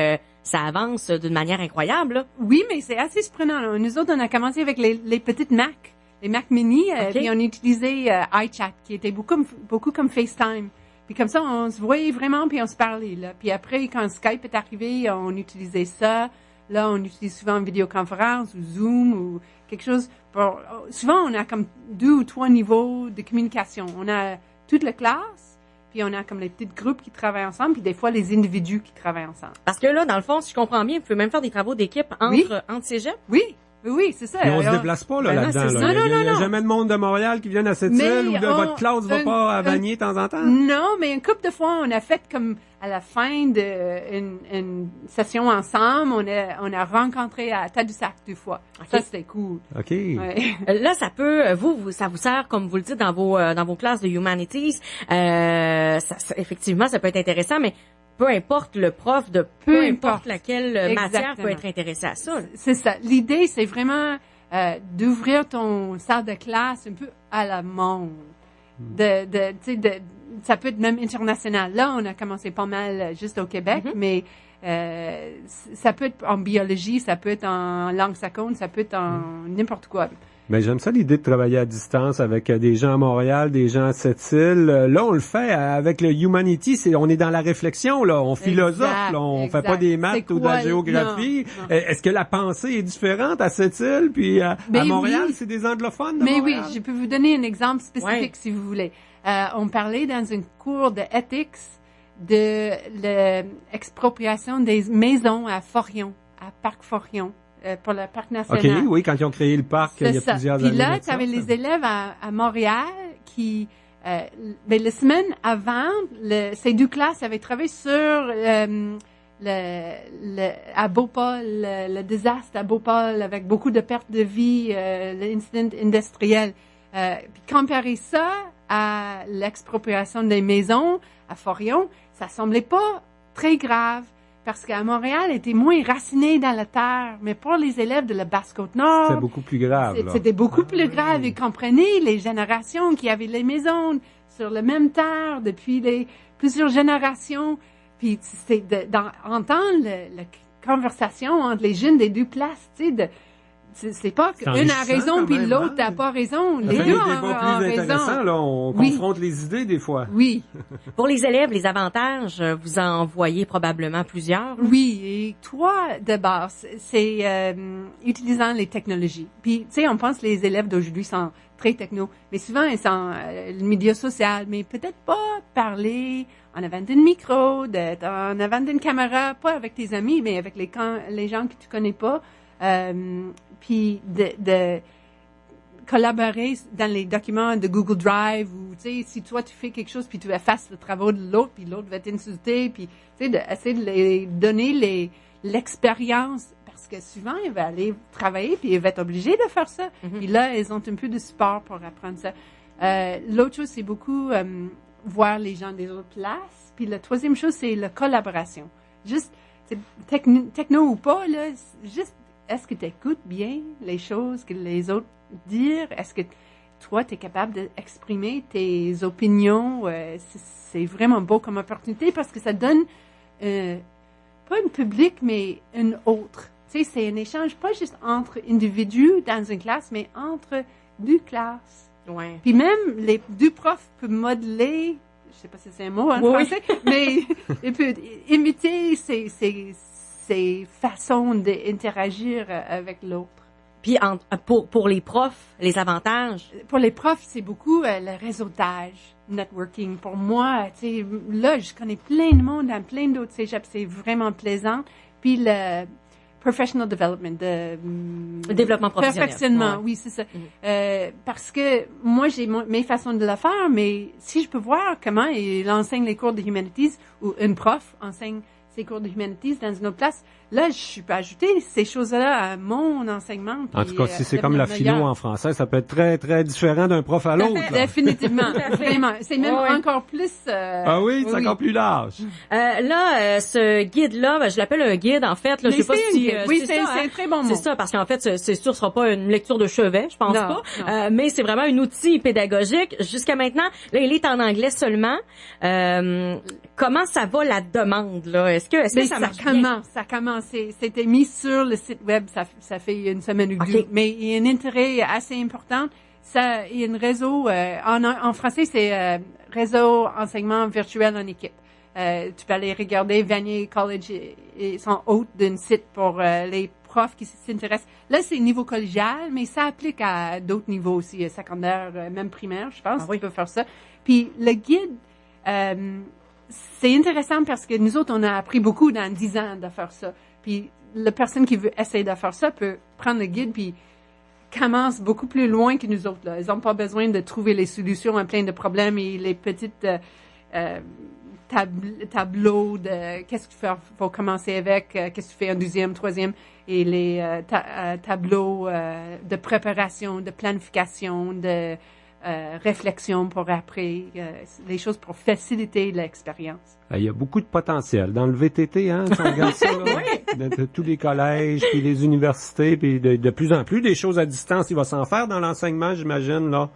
ça avance d'une manière incroyable, là. Oui, mais c'est assez surprenant. Nous autres, on a commencé avec les petites Mac, les Mac Mini, puis on utilisait iChat, qui était beaucoup comme FaceTime. Puis comme ça, on se voyait vraiment, puis on se parlait, là. Puis après, quand Skype est arrivé, on utilisait ça. Là, on utilise souvent une vidéoconférence ou Zoom ou quelque chose. Souvent, on a comme 2 ou 3 niveaux de communication. On a toute la classe, puis on a comme les petits groupes qui travaillent ensemble, puis des fois, les individus qui travaillent ensemble. Parce que là, dans le fond, si je comprends bien, vous pouvez même faire des travaux d'équipe entre cégeps? Oui, c'est ça. Mais on se déplace pas là-dedans. Non. Il y a jamais de monde de Montréal qui viennent à cette île ou votre classe va pas à Vanier de temps en temps? Non, mais une couple de fois, on a fait comme à la fin d'une session ensemble, on a rencontré à Tadoussac 2 fois. Okay. Ça, c'était cool. OK. Ouais. Là, ça peut, ça vous sert, comme vous le dites, dans vos classes de Humanities. Effectivement, ça peut être intéressant, mais peu importe le prof de peu importe laquelle matière peut être intéressé à ça. C'est ça. L'idée, c'est vraiment d'ouvrir ton salle de classe un peu à la monde. Ça peut être même international. Là, on a commencé pas mal juste au Québec, mais ça peut être en biologie, ça peut être en langue saccone, ça peut être en n'importe quoi. Mais j'aime ça l'idée de travailler à distance avec des gens à Montréal, des gens à Sept-Îles. Là, on le fait avec le Humanity, on est dans la réflexion, là, on philosophe, là, on fait pas des maths ou de la géographie. Non. Est-ce que la pensée est différente à Sept-Îles puis à Montréal, c'est des anglophones de Montréal? Oui, je peux vous donner un exemple spécifique si vous voulez. On parlait dans une cours de ethics de l'expropriation des maisons à Forion, à Parc Forion. Pour le parc national. OK, oui, quand ils ont créé le parc, il y a plusieurs années. Puis là, tu avais les élèves à Montréal qui, la semaine avant, ces 2 classes avaient travaillé sur à Beauport, le désastre à Beauport avec beaucoup de pertes de vie, l'incident industriel. Puis comparer ça à l'expropriation des maisons à Forion, ça semblait pas très grave. Parce qu'à Montréal, était moins raciné dans la terre. Mais pour les élèves de la Basse-Côte-Nord... C'était beaucoup plus grave. C'était beaucoup plus grave. Ils comprenaient les générations qui avaient les maisons sur la même terre depuis plusieurs générations. Puis c'est d'entendre la conversation entre les jeunes des 2 places, tu sais, c'est pas qu'une a raison puis l'autre n'a pas raison. Les deux ont raison. Là, on confronte les idées des fois. Oui. Pour les élèves, les avantages, vous en voyez probablement plusieurs. Oui, et 3 de base, c'est utilisant les technologies. Puis, tu sais, on pense que les élèves d'aujourd'hui sont très techno, mais souvent ils sont le média social, mais peut-être pas parler en avant d'un micro, en avant d'une caméra, pas avec tes amis, mais avec les gens que tu connais pas. Puis de collaborer dans les documents de Google Drive ou, tu sais, si toi tu fais quelque chose puis tu effaces le travail de l'autre puis l'autre va t'insulter puis, tu sais, d'essayer de les donner l'expérience parce que souvent il va aller travailler puis il va être obligé de faire ça. Puis là, ils ont un peu de support pour apprendre ça. L'autre chose, c'est beaucoup voir les gens des autres places. Puis la 3e chose, c'est la collaboration. Juste, techno ou pas, là, juste est-ce que tu écoutes bien les choses que les autres disent? Est-ce que toi, tu es capable d'exprimer tes opinions? C'est vraiment beau comme opportunité parce que ça donne pas un public, mais un autre. Tu sais, c'est un échange pas juste entre individus dans une classe, mais entre 2 classes. Ouais. Puis même les 2 profs peuvent modeler, je sais pas si c'est un mot en français, mais ils peuvent imiter ces façons d'interagir avec l'autre. Puis pour les profs, les avantages? Pour les profs, c'est beaucoup le réseautage, networking. Pour moi, tu sais, là, je connais plein de monde dans plein d'autres cégeps, c'est vraiment plaisant. Puis le professional development, le développement professionnel. Perfectionnement, oui, c'est ça. Parce que moi, j'ai mes façons de le faire, mais si je peux voir comment il enseigne les cours de humanities ou une prof enseigne ses cours de humanities dans une autre place, là, je peux ajouter ces choses-là à mon enseignement. En tout cas, si c'est comme la philo en français, ça peut être très, très différent d'un prof à l'autre. Définitivement, vraiment. C'est même encore plus... ah oui, c'est encore plus large. Ce guide-là, je l'appelle un guide, en fait. Là, je sais pas si... c'est un très bon mot. C'est ça, parce qu'en fait, c'est sûr, ce sera pas une lecture de chevet, je pense pas. Mais c'est vraiment un outil pédagogique. Jusqu'à maintenant, là, il est en anglais seulement. Comment ça va la demande, là? Est-ce que ça marche bien? Ça commence. C'était mis sur le site web, ça fait une semaine ou deux. Mais il y a un intérêt assez important. Il y a un réseau, en français, c'est réseau enseignement virtuel en équipe. Tu peux aller regarder Vanier College et son hôte d'un site pour les profs qui s'intéressent. Là, c'est niveau collégial, mais ça applique à d'autres niveaux aussi, secondaire, même primaire, je pense. Tu peux faire ça. Puis le guide, c'est intéressant parce que nous autres, on a appris beaucoup dans 10 ans de faire ça. Puis la personne qui veut essayer de faire ça peut prendre le guide puis commence beaucoup plus loin que nous autres. Là. Ils n'ont pas besoin de trouver les solutions à plein de problèmes et les petites tableaux de qu'est-ce qu'il faut commencer avec, qu'est-ce que tu fais en deuxième, troisième, et les tableaux de préparation, de planification, de réflexion pour après, les choses pour faciliter l'expérience. Il y a beaucoup de potentiel. Dans le VTT, hein, si on regarde ça, là, de tous les collèges, puis les universités, puis de plus en plus des choses à distance, il va s'en faire dans l'enseignement, j'imagine, là.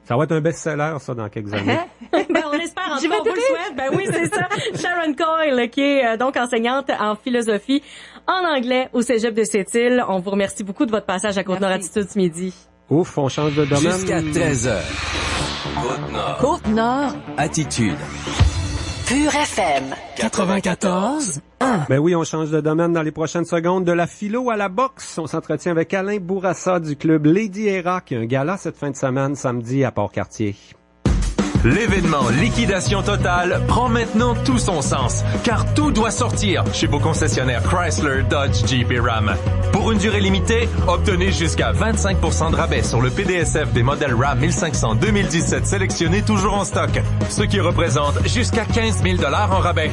Ça va être un best-seller, ça, dans quelques années. On espère, en tout cas, on vous le souhaite. Oui, c'est ça. Sharon Coyle, qui est donc enseignante en philosophie en anglais au Cégep de Sept-Îles. On vous remercie beaucoup de votre passage à Côte-Nord Attitude ce midi. Ouf, on change de domaine. Jusqu'à 13h. Côte-Nord. Côte-Nord. Attitude. Pure FM 94.1. Ben oui, on change de domaine dans les prochaines secondes. De la philo à la boxe, on s'entretient avec Alain Bourassa du club Lady Era qui a un gala cette fin de semaine, samedi à Port-Cartier. L'événement Liquidation Totale prend maintenant tout son sens, car tout doit sortir chez vos concessionnaires Chrysler, Dodge, Jeep et Ram. Pour une durée limitée, obtenez jusqu'à 25% de rabais sur le PDSF des modèles Ram 1500 2017 sélectionnés toujours en stock, ce qui représente jusqu'à 15 000 $ en rabais.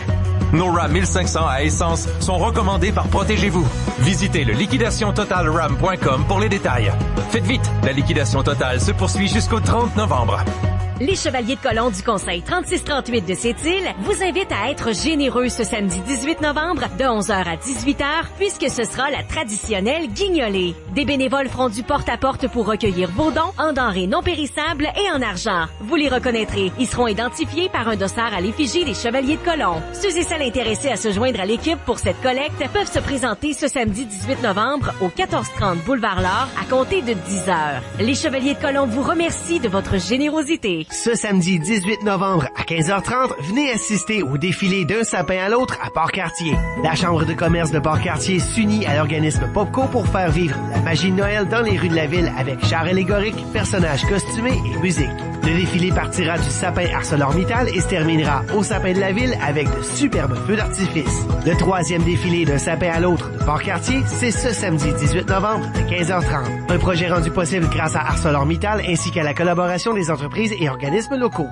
Nos Ram 1500 à essence sont recommandés par Protégez-vous. Visitez le liquidationtotalram.com pour les détails. Faites vite, la liquidation totale se poursuit jusqu'au 30 novembre. Les Chevaliers de Colomb du Conseil 3638 de Sept-Îles vous invitent à être généreux ce samedi 18 novembre de 11h à 18h puisque ce sera la traditionnelle guignolée. Des bénévoles feront du porte-à-porte pour recueillir vos dons en denrées non périssables et en argent. Vous les reconnaîtrez. Ils seront identifiés par un dossard à l'effigie des Chevaliers de Colomb. Ceux et celles intéressés à se joindre à l'équipe pour cette collecte peuvent se présenter ce samedi 18 novembre au 1430 Boulevard L'Or à compter de 10h. Les Chevaliers de Colomb vous remercient de votre générosité. Ce samedi 18 novembre à 15h30, venez assister au défilé d'un sapin à l'autre à Port-Cartier. La Chambre de commerce de Port-Cartier s'unit à l'organisme Popco pour faire vivre la magie de Noël dans les rues de la ville avec chars allégoriques, personnages costumés et musique. Le défilé partira du sapin ArcelorMittal et se terminera au sapin de la ville avec de superbes feux d'artifice. Le troisième défilé d'un sapin à l'autre de Port-Cartier, c'est ce samedi 18 novembre à 15h30. Un projet rendu possible grâce à ArcelorMittal ainsi qu'à la collaboration des entreprises et organismes locaux.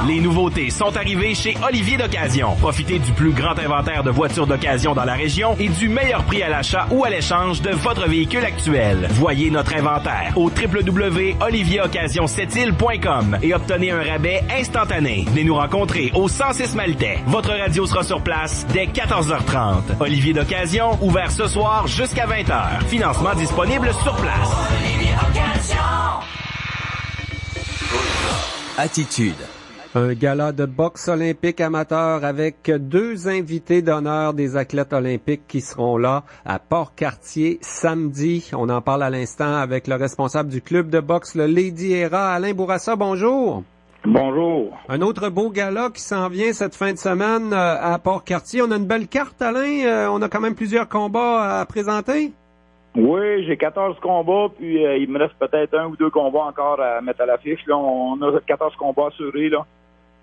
Les nouveautés sont arrivées chez Olivier d'Occasion. Profitez du plus grand inventaire de voitures d'occasion dans la région et du meilleur prix à l'achat ou à l'échange de votre véhicule actuel. Voyez notre inventaire au www.olivieroccasionseptile.com et obtenez un rabais instantané. Venez nous rencontrer au 106 Maltais. Votre radio sera sur place dès 14h30. Olivier d'Occasion, ouvert ce soir jusqu'à 20h. Financement disponible sur place. Olivier Occasion. Attitude. Un gala de boxe olympique amateur avec 2 invités d'honneur des athlètes olympiques qui seront là à Port-Cartier samedi. On en parle à l'instant avec le responsable du club de boxe, le Lady Era, Alain Bourassa. Bonjour. Bonjour. Un autre beau gala qui s'en vient cette fin de semaine à Port-Cartier. On a une belle carte, Alain. On a quand même plusieurs combats à présenter. Oui, j'ai 14 combats, puis il me reste peut-être 1 ou 2 combats encore à mettre à l'affiche. Là, on a 14 combats assurés, là.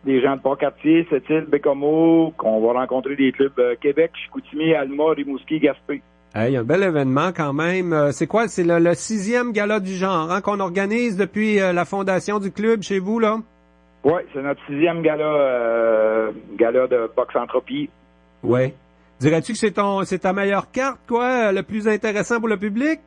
Des gens de Port-Cartier, Sept-Îles, Bécomo, qu'on va rencontrer des clubs Québec, Chicoutimi, Alma, Rimouski, Gaspé. Hey, un bel événement quand même. C'est quoi? C'est le 6e gala du genre hein, qu'on organise depuis la fondation du club chez vous, là? Oui, c'est notre 6e gala de boxe entropie. Oui. Dirais-tu que c'est ta meilleure carte, quoi, le plus intéressant pour le public?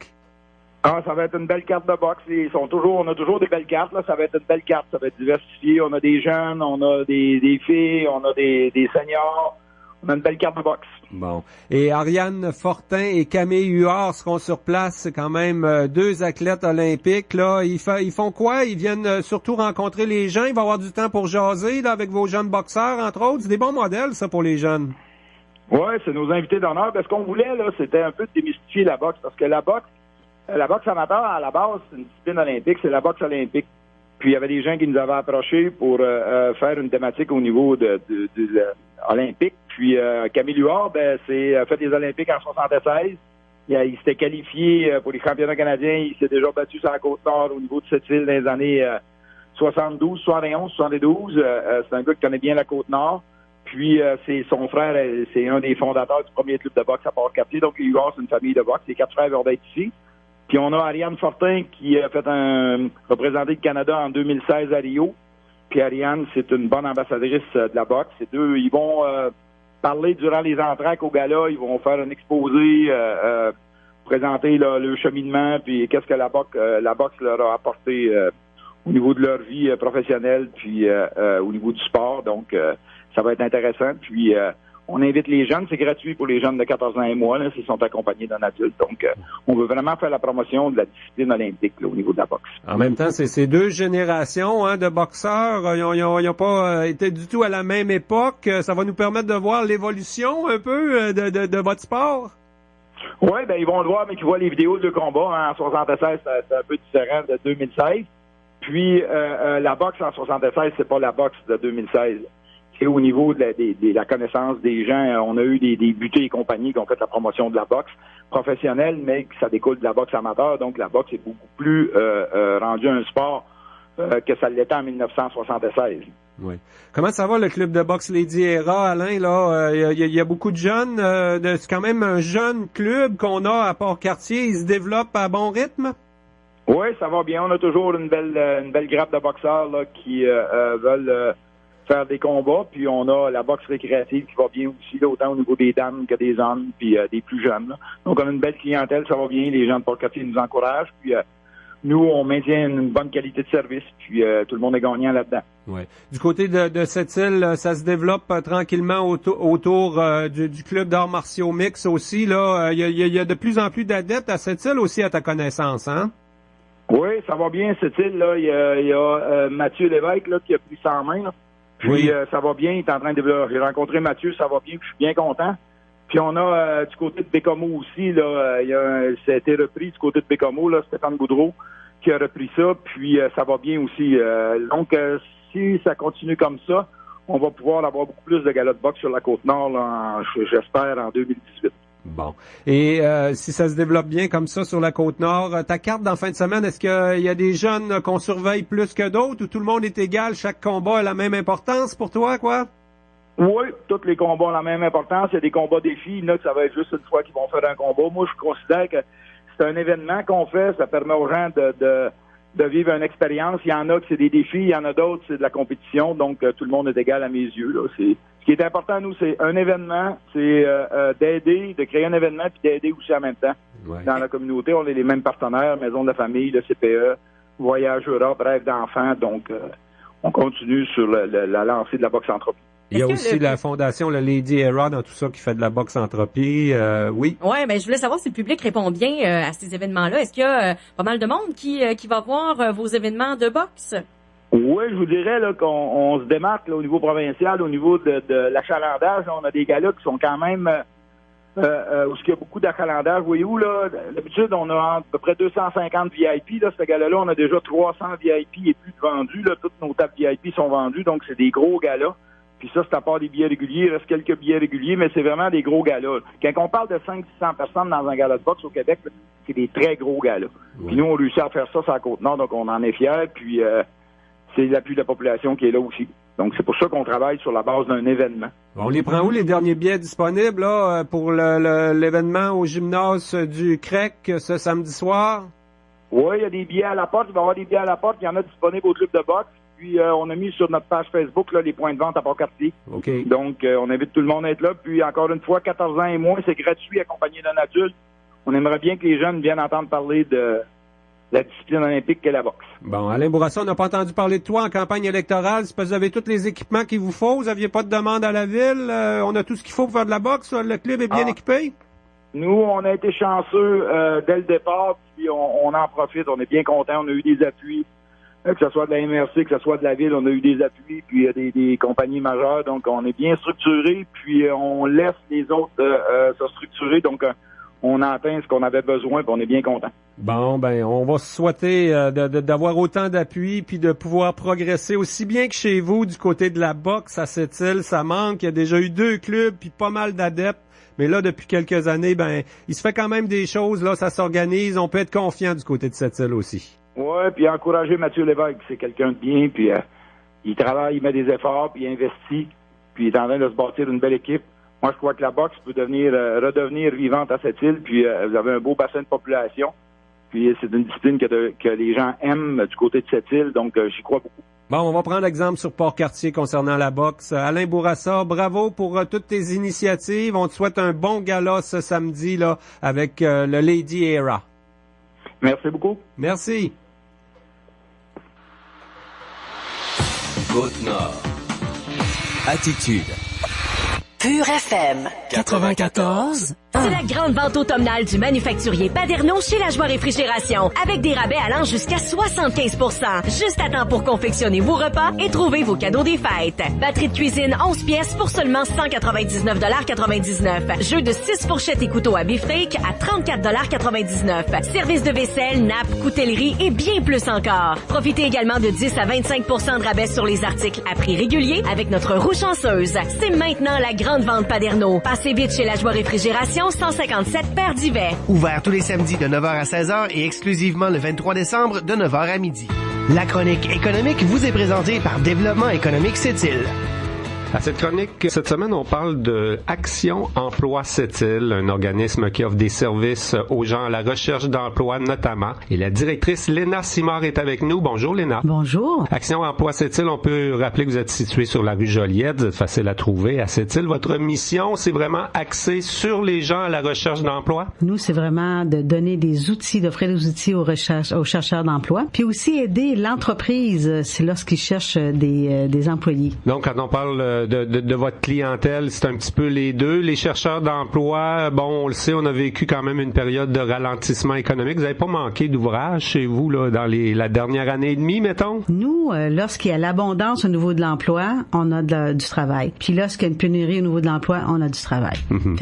Ah, ça va être une belle carte de boxe. On a toujours des belles cartes, là. Ça va être une belle carte. Ça va être diversifié. On a des jeunes, on a des filles, on a des seniors. On a une belle carte de boxe. Bon. Et Ariane Fortin et Camille Huard seront sur place. C'est quand même 2 athlètes olympiques, là. Ils font quoi? Ils viennent surtout rencontrer les gens. Il va y avoir du temps pour jaser, là, avec vos jeunes boxeurs, entre autres. C'est des bons modèles, ça, pour les jeunes. Oui, c'est nos invités d'honneur. Ce qu'on voulait, là, c'était un peu de démystifier la boxe. Parce que la boxe amateur, à la base, c'est une discipline olympique. C'est la boxe olympique. Puis il y avait des gens qui nous avaient approchés pour faire une thématique au niveau de olympique. Puis Camille Huard, c'est fait des Olympiques en 76. Il s'était qualifié pour les championnats canadiens. Il s'est déjà battu sur la Côte-Nord au niveau de cette ville dans les années 72, 71, 72. C'est un gars qui connaît bien la Côte-Nord. Puis c'est son frère, c'est un des fondateurs du premier club de boxe à Port-Cartier. Donc Huard, c'est une famille de boxe. Les 4 frères vont être ici. Puis on a Ariane Fortin qui a fait représenté le Canada en 2016 à Rio. Puis Ariane, c'est une bonne ambassadrice de la boxe. Ces deux, ils vont parler durant les entractes au gala. Ils vont faire un exposé, présenter le cheminement, puis qu'est-ce que la boxe leur a apporté au niveau de leur vie professionnelle, puis au niveau du sport. Donc, ça va être intéressant. Puis on invite les jeunes, c'est gratuit pour les jeunes de 14 ans et moins, là, s'ils sont accompagnés d'un adulte. Donc, on veut vraiment faire la promotion de la discipline olympique là, au niveau de la boxe. En même temps, c'est 2 générations de boxeurs. Ils n'ont pas été du tout à la même époque. Ça va nous permettre de voir l'évolution un peu de votre sport. Oui, ils vont le voir, mais qui voient les vidéos de combat. En 76, c'est un peu différent de 2016. Puis, la boxe en 76, c'est pas la boxe de 2016. C'est au niveau de la connaissance des gens. On a eu des butées et compagnies qui ont fait la promotion de la boxe professionnelle, mais ça découle de la boxe amateur. Donc, la boxe est beaucoup plus rendue un sport que ça l'était en 1976. Oui. Comment ça va, le club de boxe Lady Era, Alain? Là, il y a beaucoup de jeunes. C'est quand même un jeune club qu'on a à Port-Cartier. Il se développe à bon rythme? Oui, ça va bien. On a toujours une belle grappe de boxeurs là, qui veulent faire des combats, puis on a la boxe récréative qui va bien aussi, là, autant au niveau des dames que des hommes, puis des plus jeunes. Là. Donc, on a une belle clientèle, ça va bien, les gens de Port-Cartier nous encouragent, puis nous, on maintient une bonne qualité de service, puis tout le monde est gagnant là-dedans. Oui. Du côté de cette île, ça se développe tranquillement autour du club d'arts martiaux mix aussi. Là, il y a de plus en plus d'adeptes à cette île aussi, à ta connaissance, hein? Oui, ça va bien, cette île-là. Il y a Mathieu Lévesque là, qui a pris ça en main, là. Puis oui. Ça va bien, il est en train de développer. J'ai rencontré Mathieu, ça va bien, puis je suis bien content. Puis on a du côté de Bécomo aussi, là, ça a été repris du côté de Bécomo, là, Stéphane Boudreau qui a repris ça, puis ça va bien aussi. Donc si ça continue comme ça, on va pouvoir avoir beaucoup plus de galas de boxe sur la Côte-Nord, là, j'espère, en 2018. Bon. Et si ça se développe bien comme ça sur la Côte-Nord, ta carte dans la fin de semaine, est-ce qu'il y a des jeunes qu'on surveille plus que d'autres ou tout le monde est égal, chaque combat a la même importance pour toi, quoi? Oui, tous les combats ont la même importance. Il y a des combats défis, là, que ça va être juste une fois qu'ils vont faire un combat. Moi, je considère que c'est un événement qu'on fait, ça permet aux gens de vivre une expérience. Il y en a que c'est des défis, il y en a d'autres, c'est de la compétition, donc tout le monde est égal à mes yeux, là. Ce qui est important à nous, c'est un événement, c'est d'aider, de créer un événement puis d'aider aussi en même temps. Ouais. Dans la communauté, on est les mêmes partenaires, Maison de la famille, le CPE, Voyage Europe, Rêve d'enfants, donc on continue sur la lancée de la boxe entropie. Il y a aussi la fondation, le Lady Era, dans tout ça, qui fait de la boxe entropie, oui. Oui, mais je voulais savoir si le public répond bien à ces événements-là. Est-ce qu'il y a pas mal de monde qui va voir vos événements de boxe? Oui, je vous dirais là qu'on se démarque là, au niveau provincial, au niveau de l'achalandage. On a des galas qui sont quand même où il y a beaucoup d'achalandage. Voyez-vous, là, d'habitude, on a à peu près 250 VIP. Là, ce gala-là, on a déjà 300 VIP et plus de vendus. Là, toutes nos tables VIP sont vendues, donc c'est des gros galas. Puis ça, c'est à part des billets réguliers. Il reste quelques billets réguliers, mais c'est vraiment des gros galas. Quand on parle de 500-600 personnes dans un gala de boxe au Québec, là, c'est des très gros galas. Ouais. Puis nous, on réussit à faire ça sur la Côte-Nord, donc on en est fiers. Puis c'est l'appui de la population qui est là aussi. Donc, c'est pour ça qu'on travaille sur la base d'un événement. On les prend où, les derniers billets disponibles là, pour l'événement au gymnase du CREC ce samedi soir? Oui, il y a des billets à la porte. Il va y avoir des billets à la porte. Il y en a disponibles au club de boxe. Puis on a mis sur notre page Facebook là, les points de vente à Port-Cartier. Okay. Donc, on invite tout le monde à être là. Puis encore une fois, 14 ans et moins, c'est gratuit accompagné d'un adulte. On aimerait bien que les jeunes viennent entendre parler de la discipline olympique qu'est la boxe. Bon, Alain Bourassa, on n'a pas entendu parler de toi en campagne électorale. C'est parce que vous avez tous les équipements qu'il vous faut. Vous n'aviez pas de demande à la ville. On a tout ce qu'il faut pour faire de la boxe. Le club est bien équipé. Nous, on a été chanceux dès le départ, puis on en profite. On est bien contents. On a eu des appuis, que ce soit de la MRC, que ce soit de la ville. On a eu des appuis, puis des compagnies majeures. Donc, on est bien structuré, puis on laisse les autres se structurer. Donc, on atteint ce qu'on avait besoin, puis on est bien content. Bon, ben, on va se souhaiter d'avoir autant d'appui puis de pouvoir progresser aussi bien que chez vous du côté de la boxe à Sept-Îles. Ça manque. Il y a déjà eu 2 clubs puis pas mal d'adeptes. Mais là, depuis quelques années, ben, il se fait quand même des choses. Là, ça s'organise. On peut être confiant du côté de Sept-Îles aussi. Ouais, puis encourager Mathieu Lévesque. C'est quelqu'un de bien. Puis il travaille, il met des efforts, puis il investit. Puis il est en train de se bâtir une belle équipe. Moi, je crois que la boxe peut redevenir vivante à Sept-Îles. Puis vous avez un beau bassin de population. Puis c'est une discipline que les gens aiment du côté de Sept-Îles. Donc, j'y crois beaucoup. Bon, on va prendre l'exemple sur Port-Cartier concernant la boxe. Alain Bourassa, bravo pour toutes tes initiatives. On te souhaite un bon gala ce samedi là avec le Lady Era. Merci beaucoup. Merci. Côte-Nord. Attitude. Pure FM 94. C'est la grande vente automnale du manufacturier Paderno chez La Joie Réfrigération, avec des rabais allant jusqu'à 75%. Juste à temps pour confectionner vos repas et trouver vos cadeaux des fêtes. Batterie de cuisine 11 pièces pour seulement 199,99 $. Jeu de 6 fourchettes et couteaux à beefsteak à 34,99 $. Service de vaisselle, nappe, coutellerie et bien plus encore. Profitez également de 10 à 25% de rabais sur les articles à prix régulier avec notre roue chanceuse. C'est maintenant la grande vente Paderno. Passez vite chez La Joie Réfrigération, 157 Père d'Ivet. Ouvert tous les samedis de 9h à 16h et exclusivement le 23 décembre de 9h à midi. La chronique économique vous est présentée par Développement économique Sept-Îles. À cette chronique, cette semaine, on parle de Action Emploi Sept-Îles, un organisme qui offre des services aux gens à la recherche d'emploi notamment. Et la directrice Léna Simard est avec nous. Bonjour Léna. Bonjour. Action Emploi Sept-Îles, on peut rappeler que vous êtes situé sur la rue Joliette, vous êtes facile à trouver à Sept-Îles. Votre mission, c'est vraiment axé sur les gens à la recherche d'emploi? Nous, c'est vraiment de donner des outils, d'offrir des outils aux chercheurs d'emploi, puis aussi aider l'entreprise, c'est lorsqu'ils cherchent des employés. Donc, quand on parle de votre clientèle, c'est un petit peu les deux. Les chercheurs d'emploi, bon, on le sait, on a vécu quand même une période de ralentissement économique. Vous n'avez pas manqué d'ouvrage chez vous là dans la dernière année et demie, mettons? Nous, lorsqu'il y a l'abondance au niveau de l'emploi, on a du travail. Puis lorsqu'il y a une pénurie au niveau de l'emploi, on a du travail.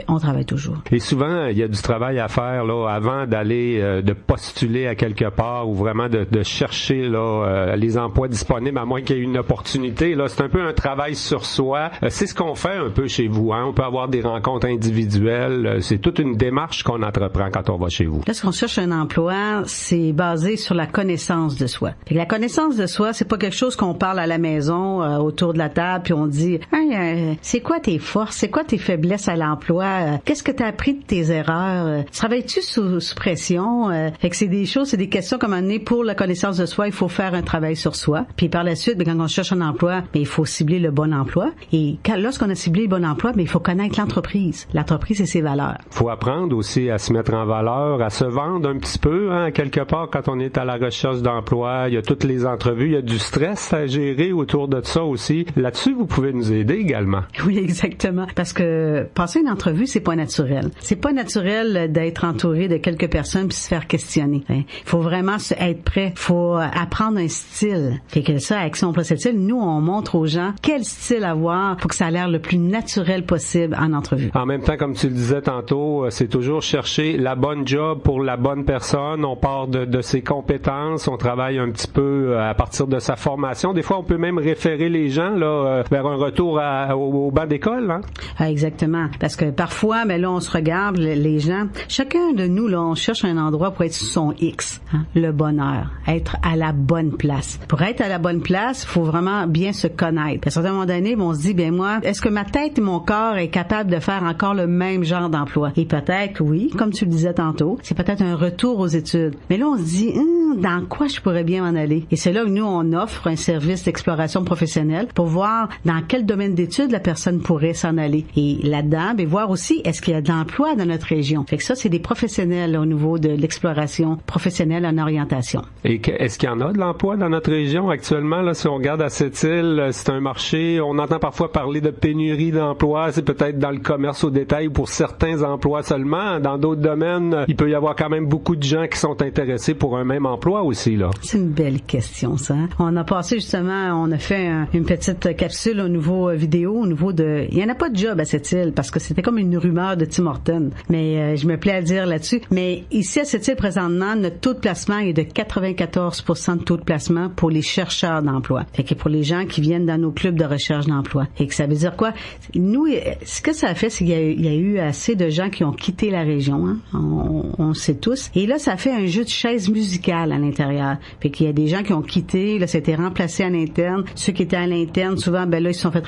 On travaille toujours. Et souvent, il y a du travail à faire là avant d'aller de postuler à quelque part ou vraiment de chercher là les emplois disponibles, à moins qu'il y ait une opportunité. Là, c'est un peu un travail sur soi. C'est ce qu'on fait un peu chez vous. Hein? On peut avoir des rencontres individuelles. C'est toute une démarche qu'on entreprend quand on va chez vous. Lorsqu'on cherche un emploi, c'est basé sur la connaissance de soi. Et la connaissance de soi, c'est pas quelque chose qu'on parle à la maison autour de la table puis on dit hey, c'est quoi tes forces, c'est quoi tes faiblesses à l'emploi, qu'est-ce que tu as appris de tes erreurs, travailles-tu sous pression, fait que c'est des choses, c'est des questions comme on est pour la connaissance de soi, il faut faire un travail sur soi. Puis par la suite, quand on cherche un emploi, il faut cibler le bon emploi. Et lorsqu'on a ciblé le bon emploi, il faut connaître l'entreprise. L'entreprise et ses valeurs. Il faut apprendre aussi à se mettre en valeur, à se vendre un petit peu, hein, quelque part, quand on est à la recherche d'emploi. Il y a toutes les entrevues, il y a du stress à gérer autour de ça aussi. Là-dessus, vous pouvez nous aider également. Oui, exactement. Parce que passer une entrevue, c'est pas naturel. C'est pas naturel d'être entouré de quelques personnes puis se faire questionner. Il faut vraiment être prêt. Il faut apprendre un style. Fait que ça, Action Emploi Sept-Îles, nous, on montre aux gens quel style avoir pour que ça a l'air le plus naturel possible en entrevue. En même temps, comme tu le disais tantôt, c'est toujours chercher la bonne job pour la bonne personne. On part de ses compétences, on travaille un petit peu à partir de sa formation. Des fois, on peut même référer les gens là vers un retour au banc d'école. Hein? Ah, exactement. Parce que parfois, là, on se regarde, les gens, chacun de nous, là, on cherche un endroit pour être sur son X, hein? Le bonheur, être à la bonne place. Pour être à la bonne place, il faut vraiment bien se connaître. À un certain moment donné, on on se dit, bien moi, est-ce que ma tête et mon corps est capable de faire encore le même genre d'emploi? Et peut-être, oui, comme tu le disais tantôt, c'est peut-être un retour aux études. Mais là, on se dit, dans quoi je pourrais bien m'en aller? Et c'est là où nous, on offre un service d'exploration professionnelle pour voir dans quel domaine d'études la personne pourrait s'en aller. Et là-dedans, bien, voir aussi, est-ce qu'il y a de l'emploi dans notre région? Fait que ça, c'est des professionnels là, au niveau de l'exploration professionnelle en orientation. Et est-ce qu'il y en a de l'emploi dans notre région actuellement? Là, si on regarde à Sept-Îles, c'est un marché, on entend parfois parler de pénurie d'emplois, c'est peut-être dans le commerce au détail ou pour certains emplois seulement. Dans d'autres domaines, il peut y avoir quand même beaucoup de gens qui sont intéressés pour un même emploi aussi, là. C'est une belle question, ça. On a passé justement, on a fait une petite capsule au niveau vidéo, au niveau de... Il n'y en a pas de job à Sept-Îles parce que c'était comme une rumeur de Tim Hortons. Mais je me plais à dire là-dessus. Mais ici, à Sept-Îles, présentement, notre taux de placement est de 94% de taux de placement pour les chercheurs d'emploi. Fait que pour les gens qui viennent dans nos clubs de recherche d'emploi. Et que ça veut dire quoi? Nous, ce que ça a fait, c'est qu'il y a eu assez de gens qui ont quitté la région. Hein? On sait tous. Et là, ça fait un jeu de chaises musicales à l'intérieur. Fait qu'il y a des gens qui ont quitté, là, c'était remplacé à l'interne. Ceux qui étaient à l'interne, souvent, ben là, ils se sont fait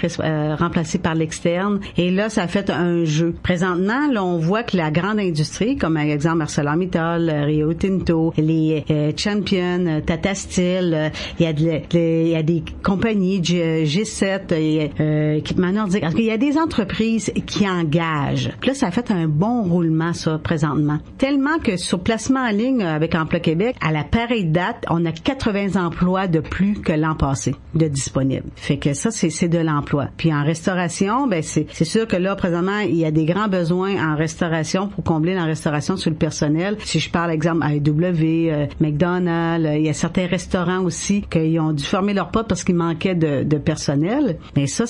remplacer par l'externe. Et là, ça a fait un jeu. Présentement, là, on voit que la grande industrie, comme par exemple ArcelorMittal, Rio Tinto, les Champion, Tata Steel, il y a des compagnies, G7, Équipement Nordique. Il y a des entreprises qui engagent. Puis là, ça a fait un bon roulement, ça, présentement. Tellement que sur placement en ligne avec Emploi Québec, à la pareille date, on a 80 emplois de plus que l'an passé de disponibles. Fait que ça, c'est de l'emploi. Puis en restauration, ben c'est sûr que là, présentement, il y a des grands besoins en restauration pour combler la restauration sur le personnel. Si je parle, exemple, à AEW, McDonald's, il y a certains restaurants aussi qui ont dû fermer leurs portes parce qu'il manquait de personnel. Mais ça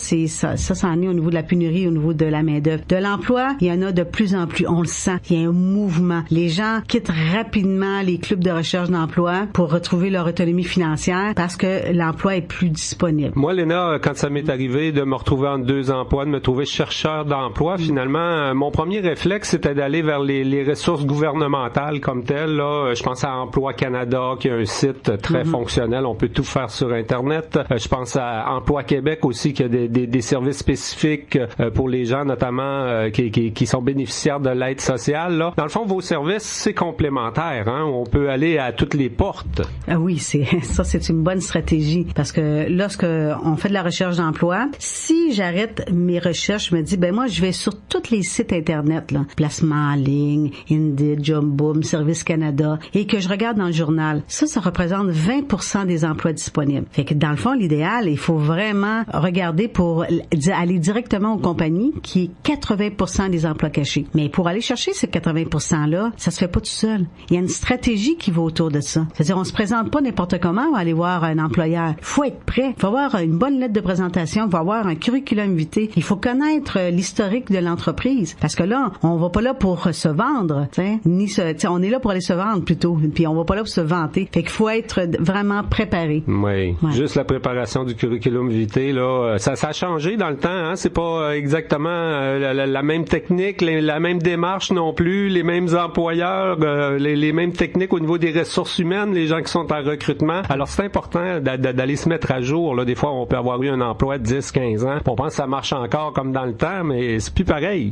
en est au niveau de la pénurie, au niveau de la main-d'œuvre. De l'emploi, il y en a de plus en plus. On le sent. Il y a un mouvement. Les gens quittent rapidement les clubs de recherche d'emploi pour retrouver leur autonomie financière parce que l'emploi est plus disponible. Moi, Léna, quand ça m'est arrivé de me retrouver entre deux emplois, de me trouver chercheur d'emploi, finalement, mon premier réflexe, c'était d'aller vers les ressources gouvernementales comme telles. Là, je pense à Emploi Canada, qui est un site très fonctionnel. On peut tout faire sur Internet. Je pense à Emploi Québec aussi, qui a des services spécifiques pour les gens, notamment qui sont bénéficiaires de l'aide sociale. Là. Dans le fond, vos services, c'est complémentaire. Hein? On peut aller à toutes les portes. Ah oui, c'est une bonne stratégie parce que lorsque on fait de la recherche d'emploi, si j'arrête mes recherches, je me dis, ben moi, je vais sur tous les sites Internet, là, placement en ligne, Indeed, Jobboom, Service Canada, et que je regarde dans le journal, ça représente 20% des emplois disponibles. Fait que dans le fond, l'idéal, il faut vraiment regarder pour aller directement aux compagnies qui est 80% des emplois cachés. Mais pour aller chercher ces 80%-là, ça se fait pas tout seul. Il y a une stratégie qui va autour de ça. C'est-à-dire, on se présente pas n'importe comment à aller voir un employeur. Il faut être prêt. Il faut avoir une bonne lettre de présentation. Il faut avoir un curriculum vitae. Il faut connaître l'historique de l'entreprise. Parce que là, on va pas là pour se vendre, on est là pour aller se vendre plutôt. Puis on va pas là pour se vanter. Fait qu'il faut être vraiment préparé. Oui. Ouais. Juste la préparation du curriculum vitae, là, ça a changé dans le temps, hein. C'est pas exactement la même technique, la même démarche non plus, les mêmes employeurs, les mêmes techniques au niveau des ressources humaines, les gens qui sont en recrutement. Alors, c'est important d'aller se mettre à jour, là. Des fois, on peut avoir eu un emploi de 10, 15 ans. On pense que ça marche encore comme dans le temps, mais c'est plus pareil.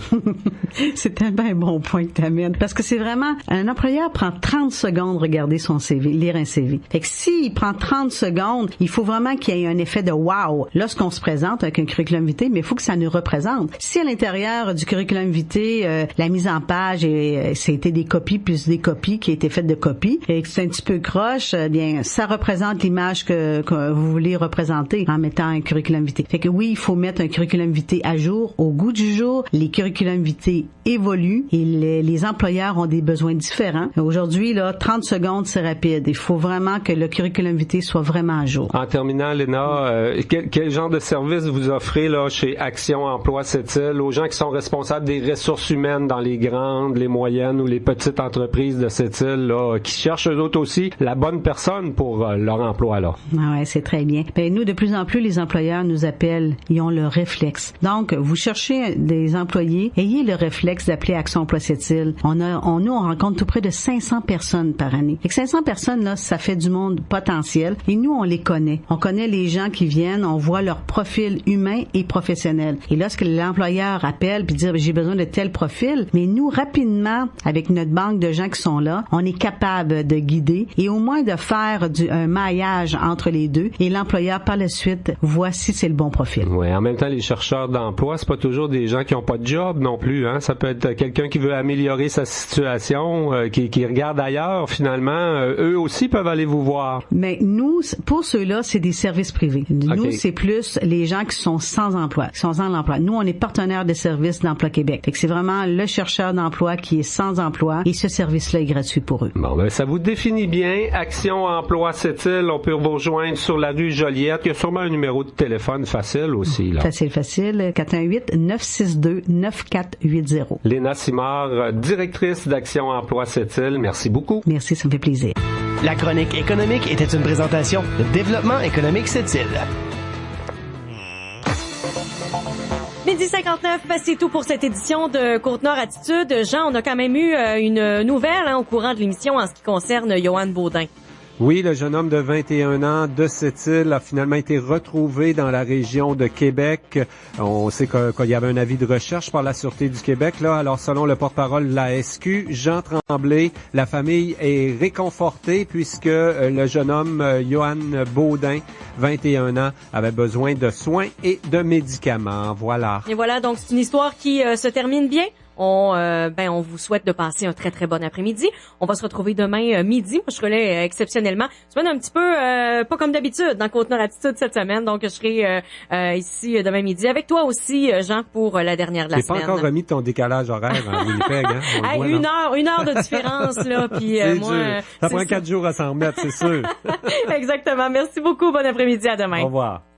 C'est un bien bon point que tu amènes. Parce que c'est vraiment, un employeur prend 30 secondes regarder son CV, lire un CV. Fait que s'il prend 30 secondes, il faut vraiment qu'il y ait un effet de wow lorsqu'on se présente avec un curriculum vitae, mais il faut que ça nous représente. Si à l'intérieur du curriculum vitae, la mise en page, c'était des copies plus des copies qui étaient faites de copies, et que c'est un petit peu croche, bien, ça représente l'image que vous voulez représenter en mettant un curriculum vitae. Fait que oui, il faut mettre un curriculum vitae à jour, au goût du jour. Les curriculums vitae évoluent et les employeurs ont des besoins différents. Aujourd'hui, là, 30 secondes, c'est rapide. Il faut vraiment que le curriculum vitae soit vraiment à jour. En terminant, Léna, quel genre de service vous offrez là chez Action Emploi Sept-Îles aux gens qui sont responsables des ressources humaines dans les grandes, les moyennes ou les petites entreprises de Sept-Îles, là, qui cherchent eux autres aussi la bonne personne pour leur emploi, là? Ah ouais, c'est très bien. Ben, nous, de plus en plus, les employeurs nous appellent, ils ont le réflexe. Donc, vous cherchez des employés, ayez le réflexe d'appeler Action Emploi Sept-Îles. Nous, on rencontre tout près de 500 personnes par année. Et que 500 personnes, là, ça fait du monde potentiel. Et nous, on les connaît. On connaît les gens qui viennent, on voit leur profil profil humain et professionnel. Et lorsque l'employeur appelle puis dit j'ai besoin de tel profil, mais nous rapidement avec notre banque de gens qui sont là, on est capable de guider et au moins de faire un maillage entre les deux et l'employeur par la suite voit si c'est le bon profil. Oui, en même temps les chercheurs d'emploi, c'est pas toujours des gens qui ont pas de job non plus, hein. Ça peut être quelqu'un qui veut améliorer sa situation, qui regarde ailleurs finalement, eux aussi peuvent aller vous voir. Mais nous, pour ceux-là, c'est des services privés. Nous, c'est plus les gens qui sont sans emploi, qui sont sans emploi. Nous, on est partenaire des services d'Emploi Québec. Fait que c'est vraiment le chercheur d'emploi qui est sans emploi et ce service-là est gratuit pour eux. Bon, ben ça vous définit bien. Action Emploi Sept-Îles, on peut vous rejoindre sur la rue Joliette. Il y a sûrement un numéro de téléphone facile aussi, là. Facile. 418-962-9480. Léna Simard, directrice d'Action Emploi Sept-Îles. Merci beaucoup. Merci, ça me fait plaisir. La chronique économique était une présentation de Développement économique Sept-Îles. Midi 59, c'est tout pour cette édition de Côte-Nord Attitude. Jean, on a quand même eu une nouvelle au courant de l'émission en ce qui concerne Johan Baudin. Oui, le jeune homme de 21 ans de Sept-Îles a finalement été retrouvé dans la région de Québec. On sait qu'il y avait un avis de recherche par la Sûreté du Québec. Là, alors, selon le porte-parole de la SQ, Jean Tremblay, la famille est réconfortée puisque le jeune homme, Johan Baudin, 21 ans, avait besoin de soins et de médicaments. Voilà. Et voilà, donc c'est une histoire qui se termine bien. On vous souhaite de passer un très très bon après-midi. On va se retrouver demain midi. Moi, je serai là exceptionnellement. Semaine un petit peu pas comme d'habitude dans Côte-Nord Attitude cette semaine. Donc, je serai ici demain midi avec toi aussi, Jean, pour la dernière de la semaine. T'es pas encore remis de ton décalage horaire à Winnipeg, hein? Une heure de différence là. Puis moi, ça prend 4 jours à s'en remettre, c'est sûr. Exactement. Merci beaucoup. Bon après-midi. À demain. Au revoir.